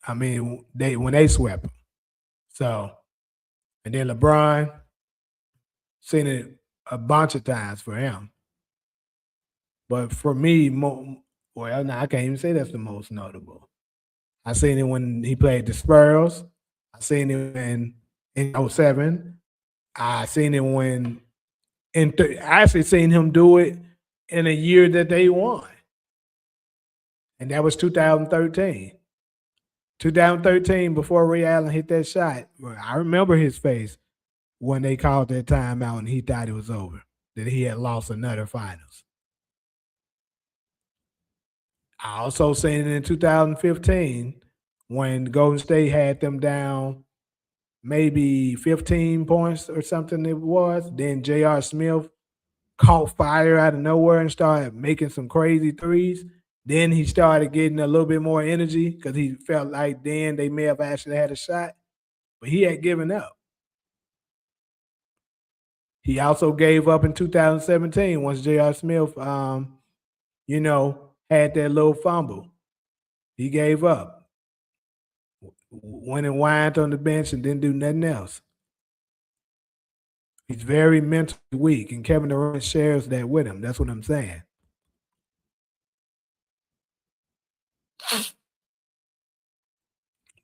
I mean, when they swept him. So, and then LeBron, seen it a bunch of times for him. But for me, well, no, I can't even say that's the most notable. I seen it when he played the Spurs. I seen it in 07. I seen it when I actually seen him do it in a year that they won. And that was 2013. 2013, before Ray Allen hit that shot, I remember his face when they called that timeout and he thought it was over, that he had lost another finals. I also seen it in 2015 when Golden State had them down maybe 15 points or something it was. Then J.R. Smith caught fire out of nowhere and started making some crazy threes. Then he started getting a little bit more energy because he felt like then they may have actually had a shot, but he had given up. He also gave up in 2017 once J.R. Smith, had that little fumble. He gave up. Went and whined on the bench and didn't do nothing else. He's very mentally weak, and Kevin Durant shares that with him. That's what I'm saying.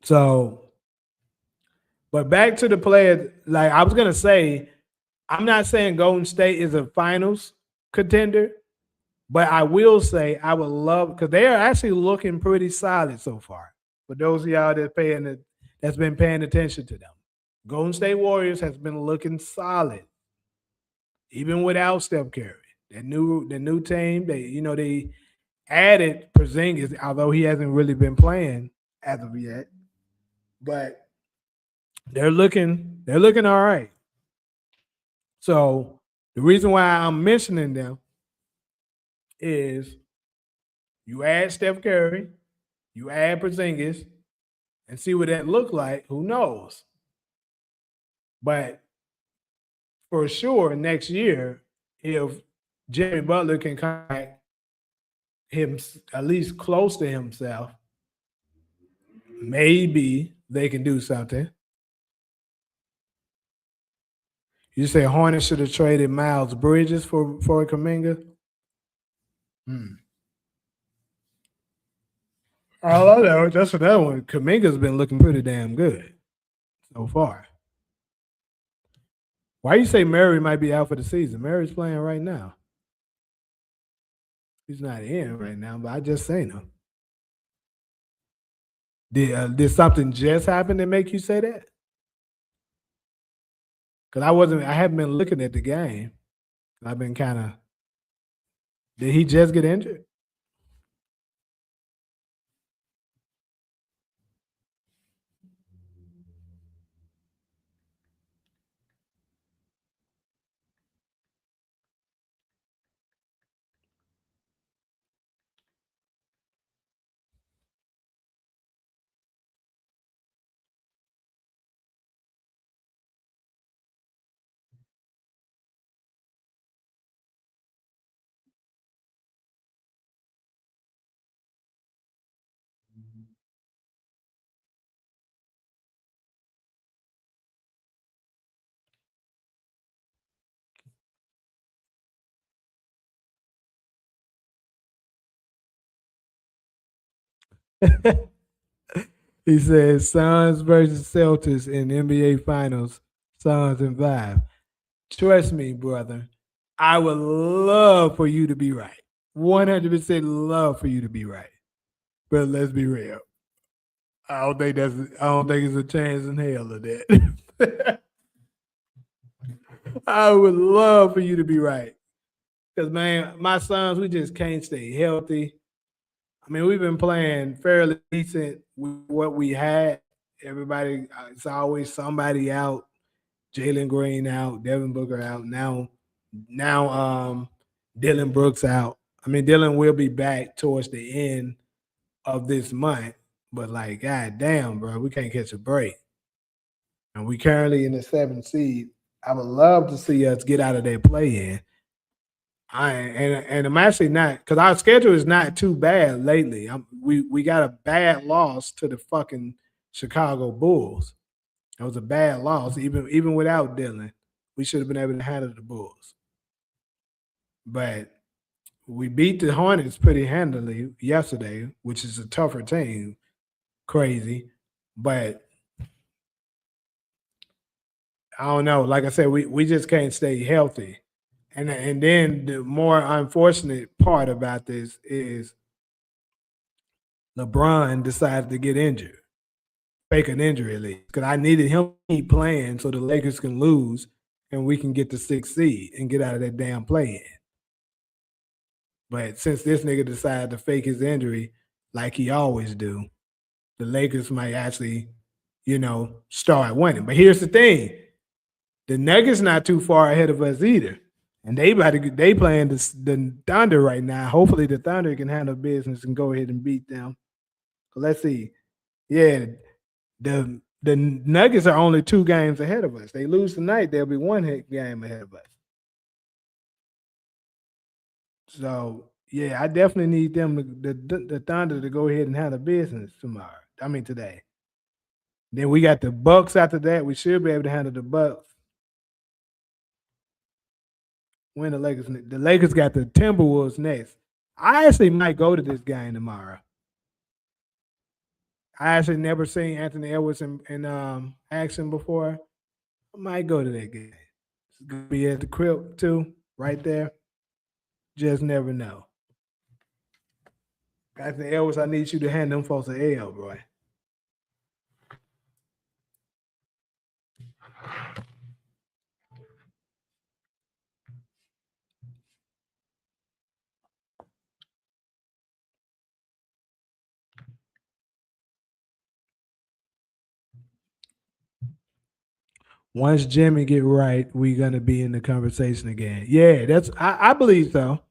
So, but back to the player, like I was gonna say, I'm not saying Golden State is a finals contender, but I will say I would love because they are actually looking pretty solid so far. For those of y'all that's been paying attention to them, Golden State Warriors has been looking solid, even without Steph Curry. The new team, they added Porzingis, although he hasn't really been playing as of yet, but they're looking all right. So the reason why I'm mentioning them is you add Steph Curry, you add Porzingis, and see what that look like. Who knows? But for sure, next year, if Jimmy Butler can come back him at least close to himself, maybe they can do something. You say Hornets should have traded Miles Bridges for Kaminga? Hmm. All I know, that's another one. Kaminga's been looking pretty damn good so far. Why you say Murray might be out for the season? Murray's playing right now. He's not in right now, but I just seen him. Did something just happen to make you say that? Because I haven't been looking at the game. I've been kind of. Did he just get injured? He says Suns versus Celtics in NBA Finals. Suns in five. Trust me, brother. I would love for you to be right. 100% love for you to be right. But let's be real. I don't think it's a chance in hell of that. I would love for you to be right. Because man, my sons, we just can't stay healthy. I mean, we've been playing fairly decent with what we had. Everybody, it's always somebody out. Jalen Green out, Devin Booker out. Now, Dylan Brooks out. I mean, Dylan will be back towards the end of this month, but like, god damn, bro, we can't catch a break. And we currently in the seventh seed. I would love to see us get out of that play in. And I'm actually not because our schedule is not too bad lately. We got a bad loss to the fucking Chicago Bulls. It was a bad loss, even without Dylan. We should have been able to handle the Bulls. But we beat the Hornets pretty handily yesterday, which is a tougher team. Crazy. But I don't know. Like I said, we just can't stay healthy. And then the more unfortunate part about this is LeBron decided to get injured, fake an injury at least, because I needed him to keep playing so the Lakers can lose and we can get the sixth seed and get out of that damn play in. But since this nigga decided to fake his injury like he always do, the Lakers might actually, start winning. But here's the thing: the Nuggets not too far ahead of us either, and they playing the Thunder right now. Hopefully, the Thunder can handle business and go ahead and beat them. So let's see. Yeah, the Nuggets are only 2 games ahead of us. They lose tonight, they'll be 1 game ahead of us. So yeah, I definitely need them the Thunder to go ahead and handle business tomorrow. I mean today. Then we got the Bucks after that. We should be able to handle the Bucks. Win the Lakers. The Lakers got the Timberwolves next. I actually might go to this game tomorrow. I actually never seen Anthony Edwards in action before. I might go to that game. It's gonna be at the crib too, right there. Just never know. Anthony Edwards, I need you to hand them folks an L, bro. Once Jimmy get right, we gonna be in the conversation again. Yeah, I believe so.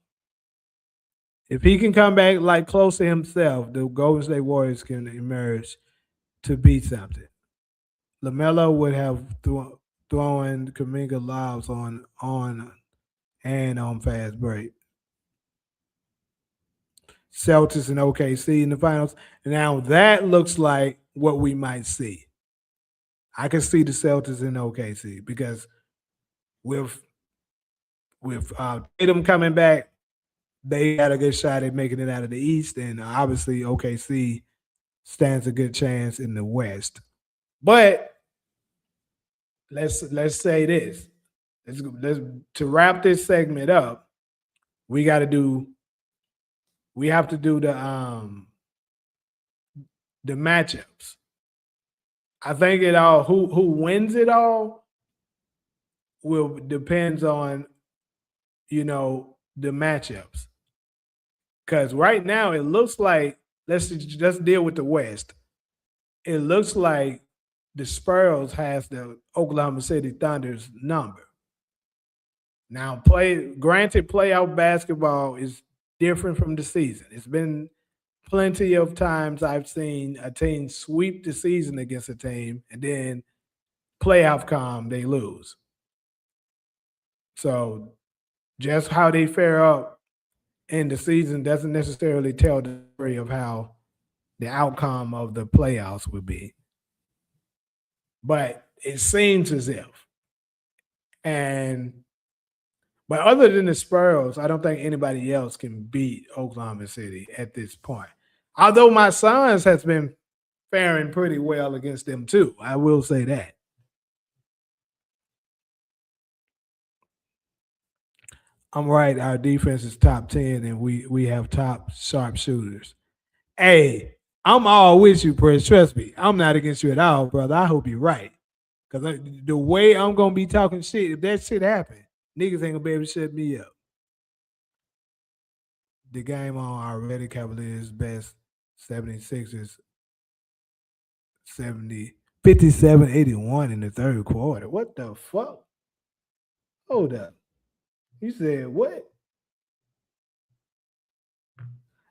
If he can come back like close to himself, the Golden State Warriors can emerge to be something. LaMelo would have throwing Kaminga lobs on and on fast break. Celtics and OKC in the finals. Now that looks like what we might see. I can see the Celtics in OKC because with Tatum coming back, they had a good shot at making it out of the East, and obviously OKC stands a good chance in the West. But let's say this. Let's to wrap this segment up. We got to do. We have to do the matchups. I think it all who wins it all will depends on the matchups. Because right now it looks like let's deal with the West. It looks like the Spurs has the Oklahoma City Thunder's number. Now, granted, playoff basketball is different from the season. It's been plenty of times I've seen a team sweep the season against a team and then playoff come, they lose. So just how they fare up in the season doesn't necessarily tell the story of how the outcome of the playoffs would be. But it seems as if. And but other than the Spurs, I don't think anybody else can beat Oklahoma City at this point. Although my Suns has been faring pretty well against them too. I will say that. I'm right. Our defense is top 10 and we have top sharpshooters. Hey, I'm all with you, Prince. Trust me. I'm not against you at all, brother. I hope you're right. Because the way I'm going to be talking shit, if that shit happen, niggas ain't going to be able to shut me up. The game on already, Cavaliers best 76ers 70 57-81 in the third quarter. What the fuck? Hold up. You said what?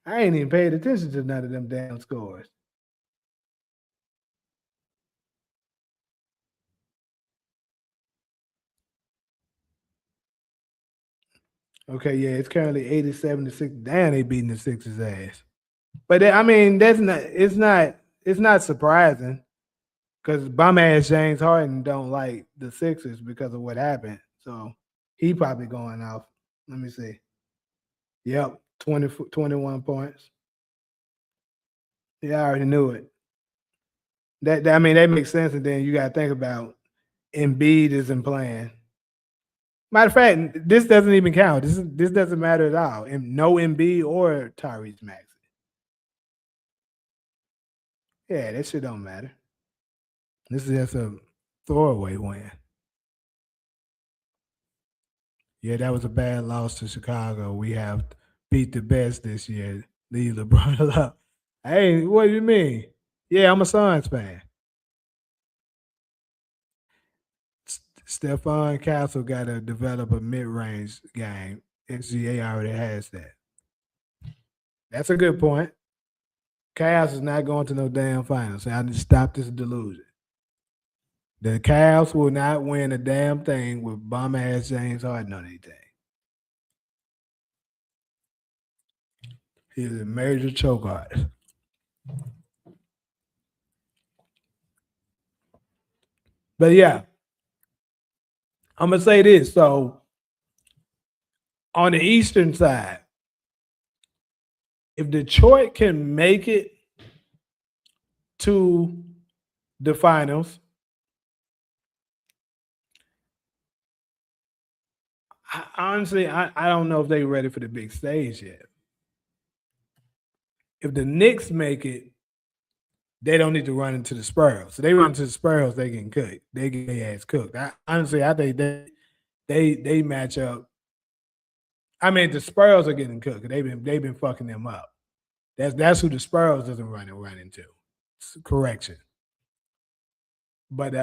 I ain't even paid attention to none of them damn scores. Okay, yeah, it's currently 87-6. Damn, they beating the Sixers ass. But I mean, it's not surprising because bum ass James Harden don't like the Sixers because of what happened. So he probably going off. Let me see. Yep, 21 points. Yeah, I already knew it. I mean that makes sense, and then you got to think about Embiid isn't playing. Matter of fact, this doesn't even count. This doesn't matter at all. No Embiid or Tyrese Maxey. Yeah, that shit don't matter. This is just a throwaway win. Yeah, that was a bad loss to Chicago. We have beat the best this year. Leave LeBron up. Hey, what do you mean? Yeah, I'm a Suns fan. Stephon Castle got to develop a mid-range game. SGA already has that. That's a good point. Cavs is not going to no damn finals. I need to stop this delusion. The Cavs will not win a damn thing with bum ass James Harden on anything. He's a major choke artist. But yeah, I'm gonna say this. So on the eastern side, if Detroit can make it to the finals. Honestly, I don't know if they're ready for the big stage yet. If the Knicks make it, they don't need to run into the Spurs. So they run into the Spurs, they get cooked. They get their ass cooked. Honestly, I think they match up. I mean, the Spurs are getting cooked. They've been fucking them up. That's who the Spurs doesn't run into. Correction. But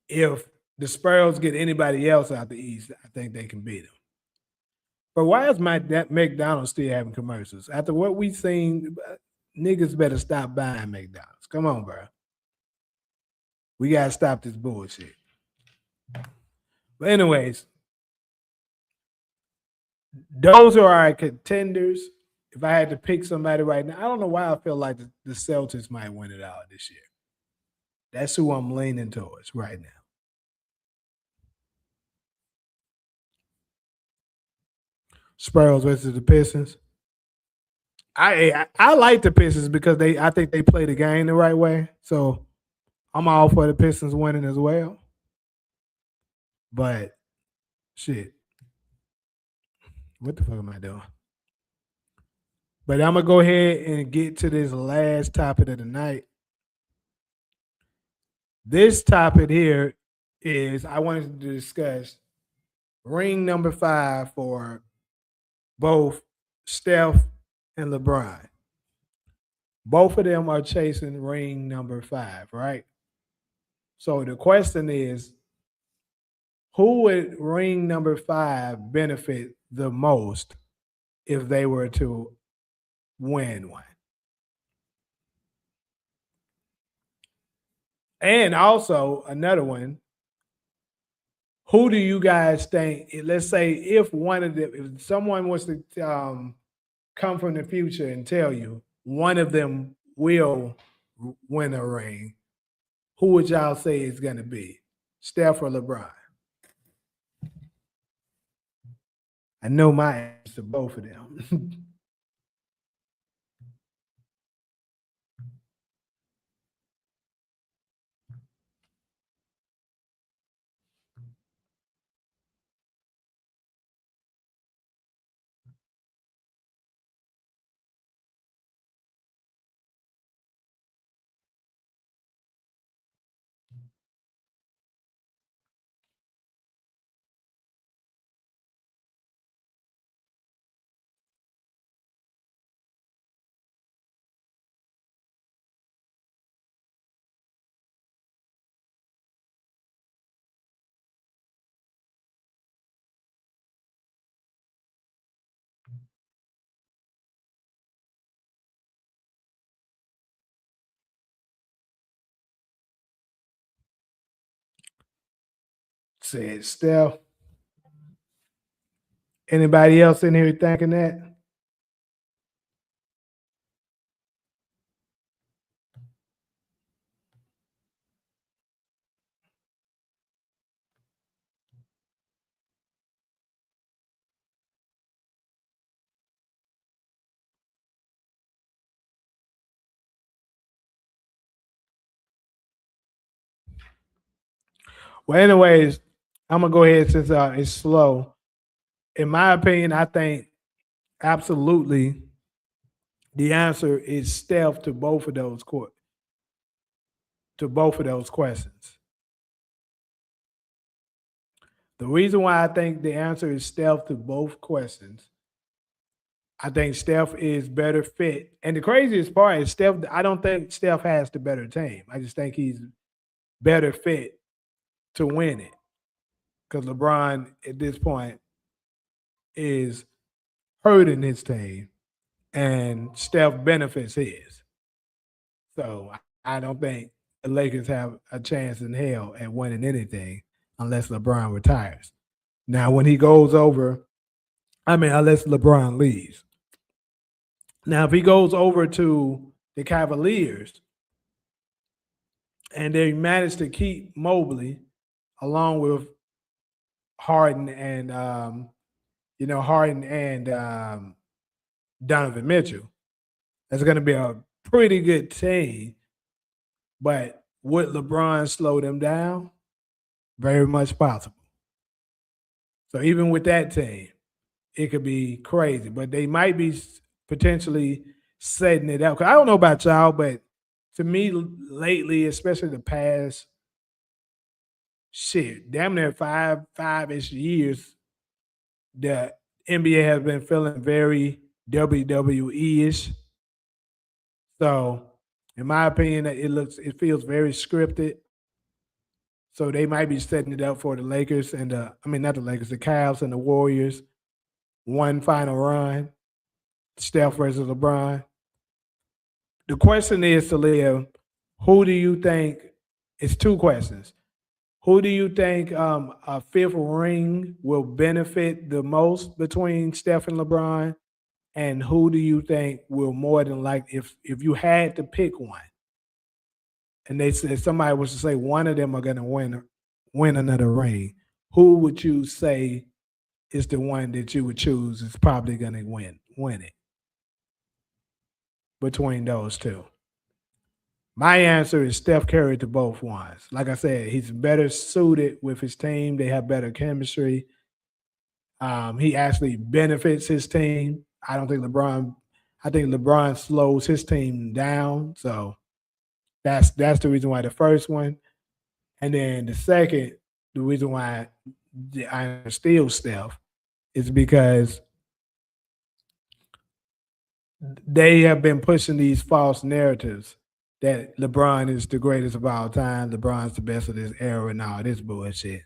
if the Spurs get anybody else out the East, I think they can beat them. But why is that McDonald's still having commercials? After what we've seen, niggas better stop buying McDonald's. Come on, bro. We gotta stop this bullshit. But anyways, those are our contenders. If I had to pick somebody right now, I don't know why I feel like the Celtics might win it out this year. That's who I'm leaning towards right now. Spurs versus the Pistons. I like the Pistons because I think they play the game the right way. So I'm all for the Pistons winning as well. But shit. What the fuck am I doing? But I'm gonna go ahead and get to this last topic of the night. This topic here is I wanted to discuss ring number 5 for both Steph and LeBron. Both of them are chasing ring number 5, right? So the question is, who would ring number 5 benefit the most if they were to win one? And also another one, who do you guys think? Let's say if someone was to come from the future and tell you one of them will win a ring, who would y'all say is going to be? Steph or LeBron? I know my answer to both of them. Said Steph. Anybody else in here thinking that? Well, anyways, I'm gonna go ahead since it's slow. In my opinion, I think absolutely the answer is Steph to both of those questions. The reason why I think the answer is Steph to both questions, I think Steph is better fit. And the craziest part is Steph, I don't think Steph has the better team. I just think he's better fit to win it. Because LeBron at this point is hurting his team and Steph benefits his. So I don't think the Lakers have a chance in hell at winning anything unless LeBron retires. Now, when he goes over, unless LeBron leaves. Now, if he goes over to the Cavaliers and they manage to keep Mobley along with Harden and Donovan Mitchell, That's going to be a pretty good team. But would LeBron slow them down? Very much possible. So even with that team, it could be crazy. But they might be potentially setting it up. 'Cause I don't know about y'all, but to me lately, especially the past damn near five-ish years, the NBA has been feeling very WWE-ish. So, in my opinion, it feels very scripted. So they might be setting it up for the Lakers and not the Lakers, the Cavs and the Warriors. One final run, Steph versus LeBron. The question is, Talia, who do you think? It's two questions. Who do you think a fifth ring will benefit the most between Steph and LeBron? And who do you think will more than likely, if you had to pick one, and they said somebody was to say one of them are going to win another ring, who would you say is the one that you would choose is probably going to win it between those two? My answer is Steph Curry to both ones. Like I said, he's better suited with his team. They have better chemistry. He actually benefits his team. I think LeBron slows his team down. So that's the reason why the first one. And then the second, the reason why I still Steph is because they have been pushing these false narratives that LeBron is the greatest of all time, LeBron's the best of this era and all this bullshit.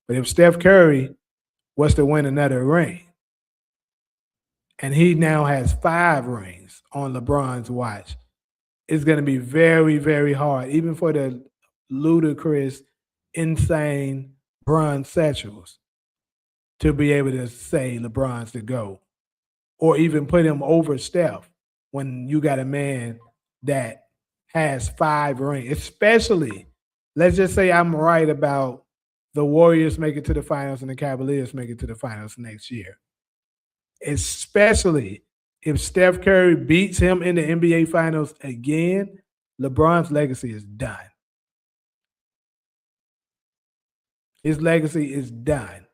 But if Steph Curry was to win another ring, and he now has 5 rings on LeBron's watch, it's going to be very, very hard, even for the ludicrous, insane bronze sexuals, to be able to say LeBron's the GOAT or even put him over Steph when you got a man that has 5 rings. Especially, let's just say I'm right about the Warriors make it to the finals and the Cavaliers make it to the finals next year. Especially if Steph Curry beats him in the NBA finals again, LeBron's legacy is done. His legacy is done.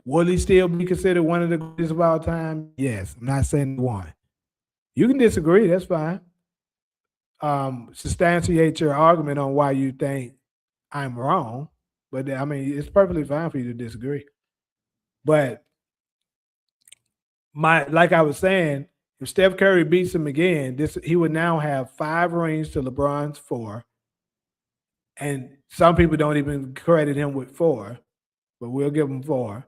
Will he still be considered one of the greatest of all time? Yes. I'm not saying one. You can disagree. That's fine. Substantiate your argument on why you think I'm wrong. But it's perfectly fine for you to disagree. But like I was saying, if Steph Curry beats him again, he would now have 5 rings to LeBron's 4. And some people don't even credit him with 4, but we'll give him 4.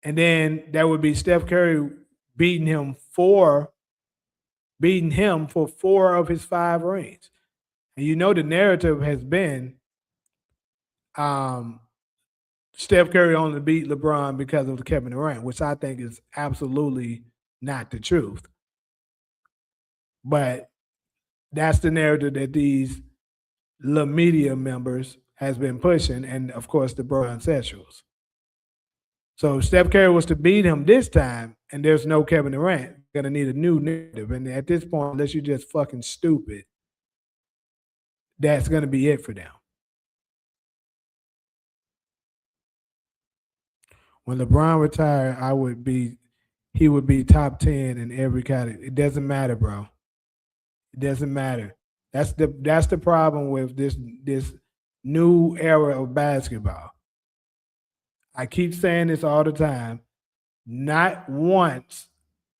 And then that would be Steph Curry beating him for 4 of his 5 rings. And the narrative has been Steph Curry only beat LeBron because of Kevin Durant, which I think is absolutely not the truth. But that's the narrative that these media members has been pushing, and of course the bronze sexuals. So if Steph Curry was to beat him this time and there's no Kevin Durant, you're going to need a new narrative. And at this point, unless you're just fucking stupid, that's going to be it for them. When LeBron retired, he would be top 10 in every category. It doesn't matter, bro. It doesn't matter. That's the problem with this new era of basketball. I keep saying this all the time. Not once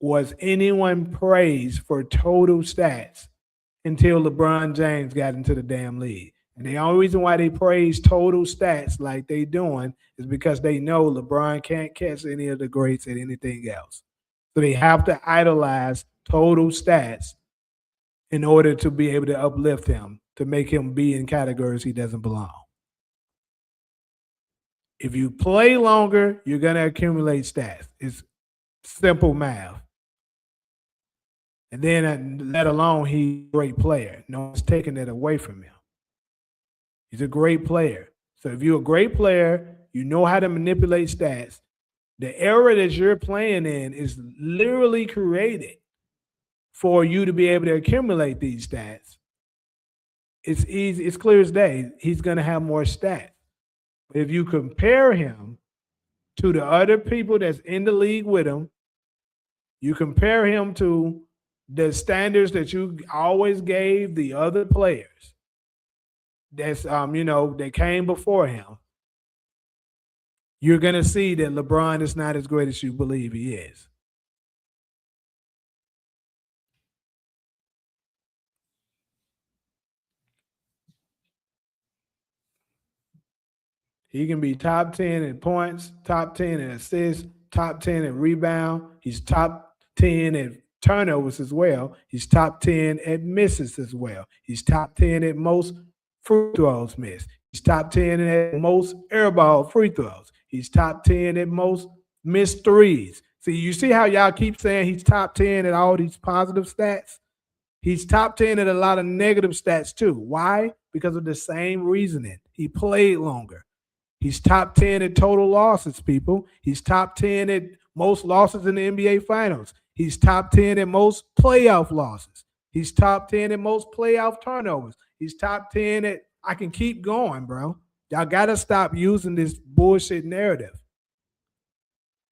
was anyone praised for total stats until LeBron James got into the damn league. And the only reason why they praise total stats like they doing is because they know LeBron can't catch any of the greats at anything else. So they have to idolize total stats in order to be able to uplift him, to make him be in categories he doesn't belong. If you play longer, you're going to accumulate stats. It's simple math. And then, let alone he's a great player. No one's taking that away from him. He's a great player. So if you're a great player, you know how to manipulate stats. The era that you're playing in is literally created for you to be able to accumulate these stats, it's easy, it's clear as day. He's going to have more stats. If you compare him to the other people that's in the league with him, you compare him to the standards that you always gave the other players that's that came before him, you're gonna see that LeBron is not as great as you believe he is. He can be top 10 in points, top 10 in assists, top 10 in rebound. He's top 10 in turnovers as well. He's top 10 at misses as well. He's top 10 at most free throws missed. He's top 10 at most airball free throws. He's top 10 at most missed threes. See, you see how y'all keep saying he's top 10 at all these positive stats? He's top 10 at a lot of negative stats too. Why? Because of the same reasoning. He played longer. He's top 10 at total losses, people. He's top 10 at most losses in the NBA Finals. He's top 10 at most playoff losses. He's top 10 at most playoff turnovers. He's top 10 at, I can keep going, bro. Y'all got to stop using this bullshit narrative.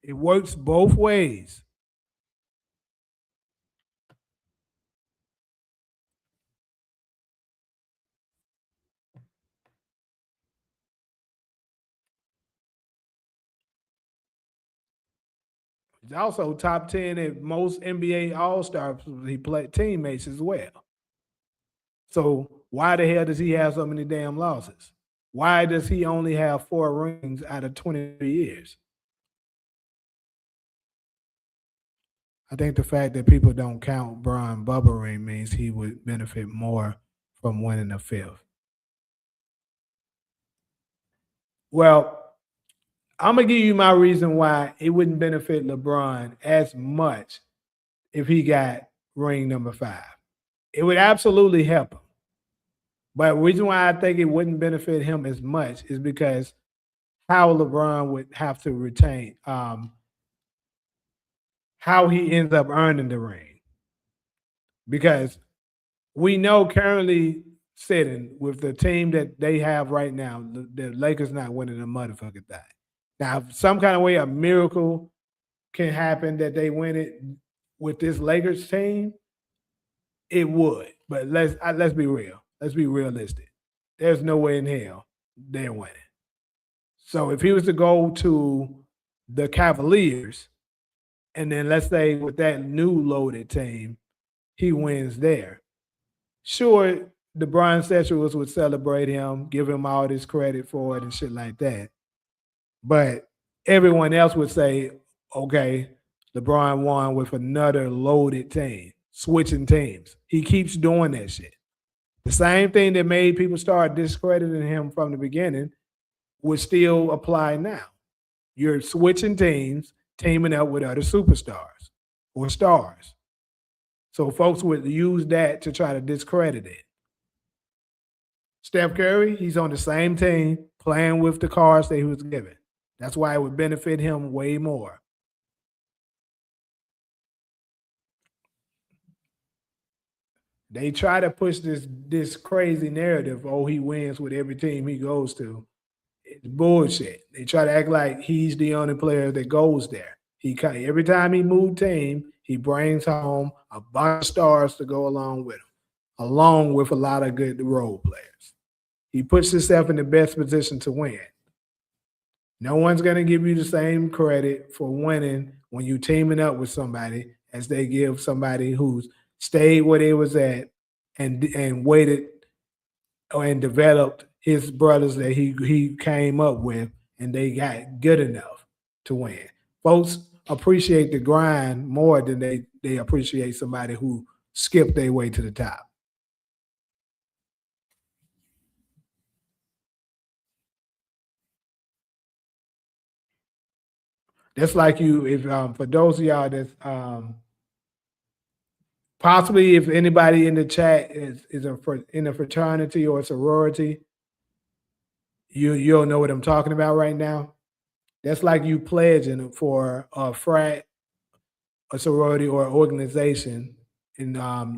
It works both ways. He's also top 10 at most NBA All-Star he played teammates as well. So why the hell does he have so many damn losses? Why does he only have 4 rings out of 23 years? I think the fact that people don't count Bron Bubba ring means he would benefit more from winning the 5th. Well, I'm gonna give you my reason why it wouldn't benefit LeBron as much if he got ring number 5. It would absolutely help him. But the reason why I think it wouldn't benefit him as much is because how LeBron would have to retain, how he ends up earning the ring. Because we know currently sitting with the team that they have right now, the Lakers not winning a motherfucking thing. Now, if some kind of way a miracle can happen that they win it with this Lakers team, it would. But let's be real. Let's be realistic. There's no way in hell they're winning. So if he was to go to the Cavaliers, and then let's say with that new loaded team, he wins there. Sure, the Brian Sexuals would celebrate him, give him all this credit for it and shit like that. But everyone else would say, okay, LeBron won with another loaded team, switching teams. He keeps doing that shit. The same thing that made people start discrediting him from the beginning would still apply now. You're switching teams, teaming up with other superstars or stars. So folks would use that to try to discredit it. Steph Curry, he's on the same team, playing with the cards that he was given. That's why it would benefit him way more. They try to push this crazy narrative, oh, he wins with every team he goes to. It's bullshit. They try to act like he's the only player that goes there. Every time he moves team, he brings home a bunch of stars to go along with him, along with a lot of good role players. He puts himself in the best position to win. No one's going to give you the same credit for winning when you're teaming up with somebody as they give somebody who's stayed where they was at and waited and developed his brothers that he came up with, and they got good enough to win. Folks appreciate the grind more than they appreciate somebody who skipped their way to the top. That's like you, if for those of y'all that's possibly if anybody in the chat in a fraternity or a sorority, you'll know what I'm talking about right now. That's like you pledging for a frat, a sorority, or organization in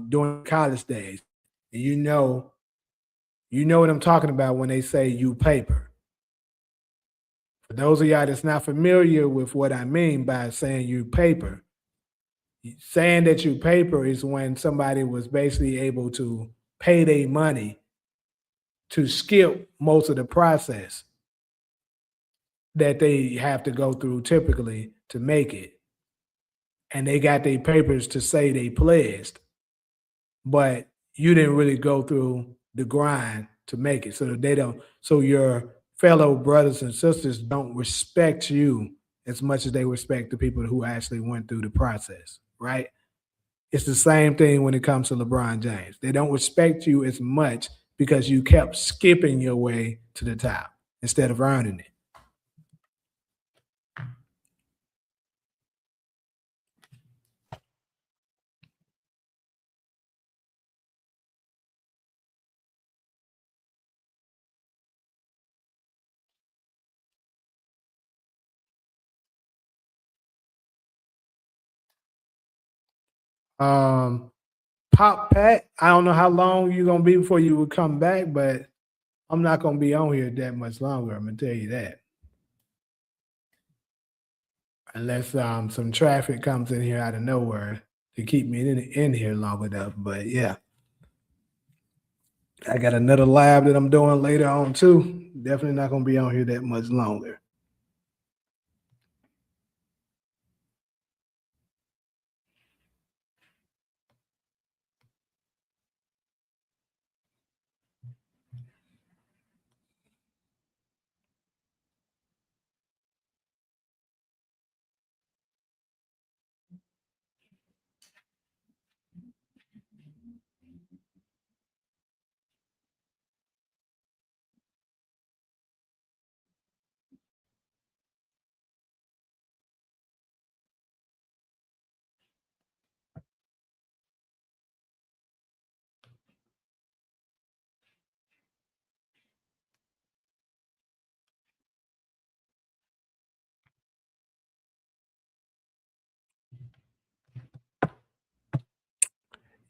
during college days. And you know what I'm talking about when they say you paper. For those of y'all that's not familiar with what I mean by saying you paper, saying that you paper is when somebody was basically able to pay their money to skip most of the process that they have to go through typically to make it. And they got their papers to say they pledged, but you didn't really go through the grind to make it. So that they don't, so your fellow brothers and sisters don't respect you as much as they respect the people who actually went through the process, right? It's the same thing when it comes to LeBron James. They don't respect you as much because you kept skipping your way to the top instead of earning it. Um, Pop Pat, I don't know how long you're gonna be before you would come back, but I'm not gonna be on here that much longer. I'm gonna tell you that. Unless some traffic comes in here out of nowhere to keep me in here long enough. But yeah, I got another lab that I'm doing later on too. Definitely not gonna be on here that much longer.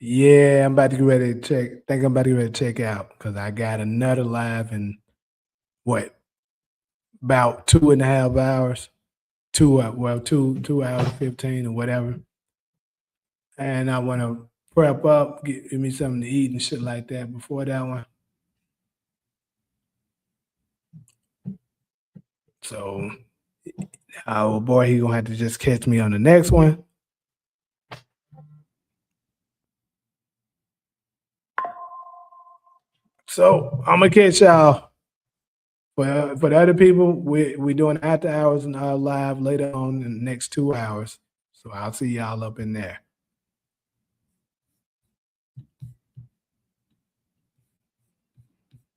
Yeah, I'm about to get ready to check. Think I'm about to get ready to check out because I got another live in what about 2.5 hours, well 2 hours 15 or whatever, and I want to prep up, give me something to eat and shit like that before that one. So, oh boy, he gonna have to just catch me on the next one. So I'm gonna catch y'all. For the other people, we doing after hours and live later on in the next 2 hours. So I'll see y'all up in there.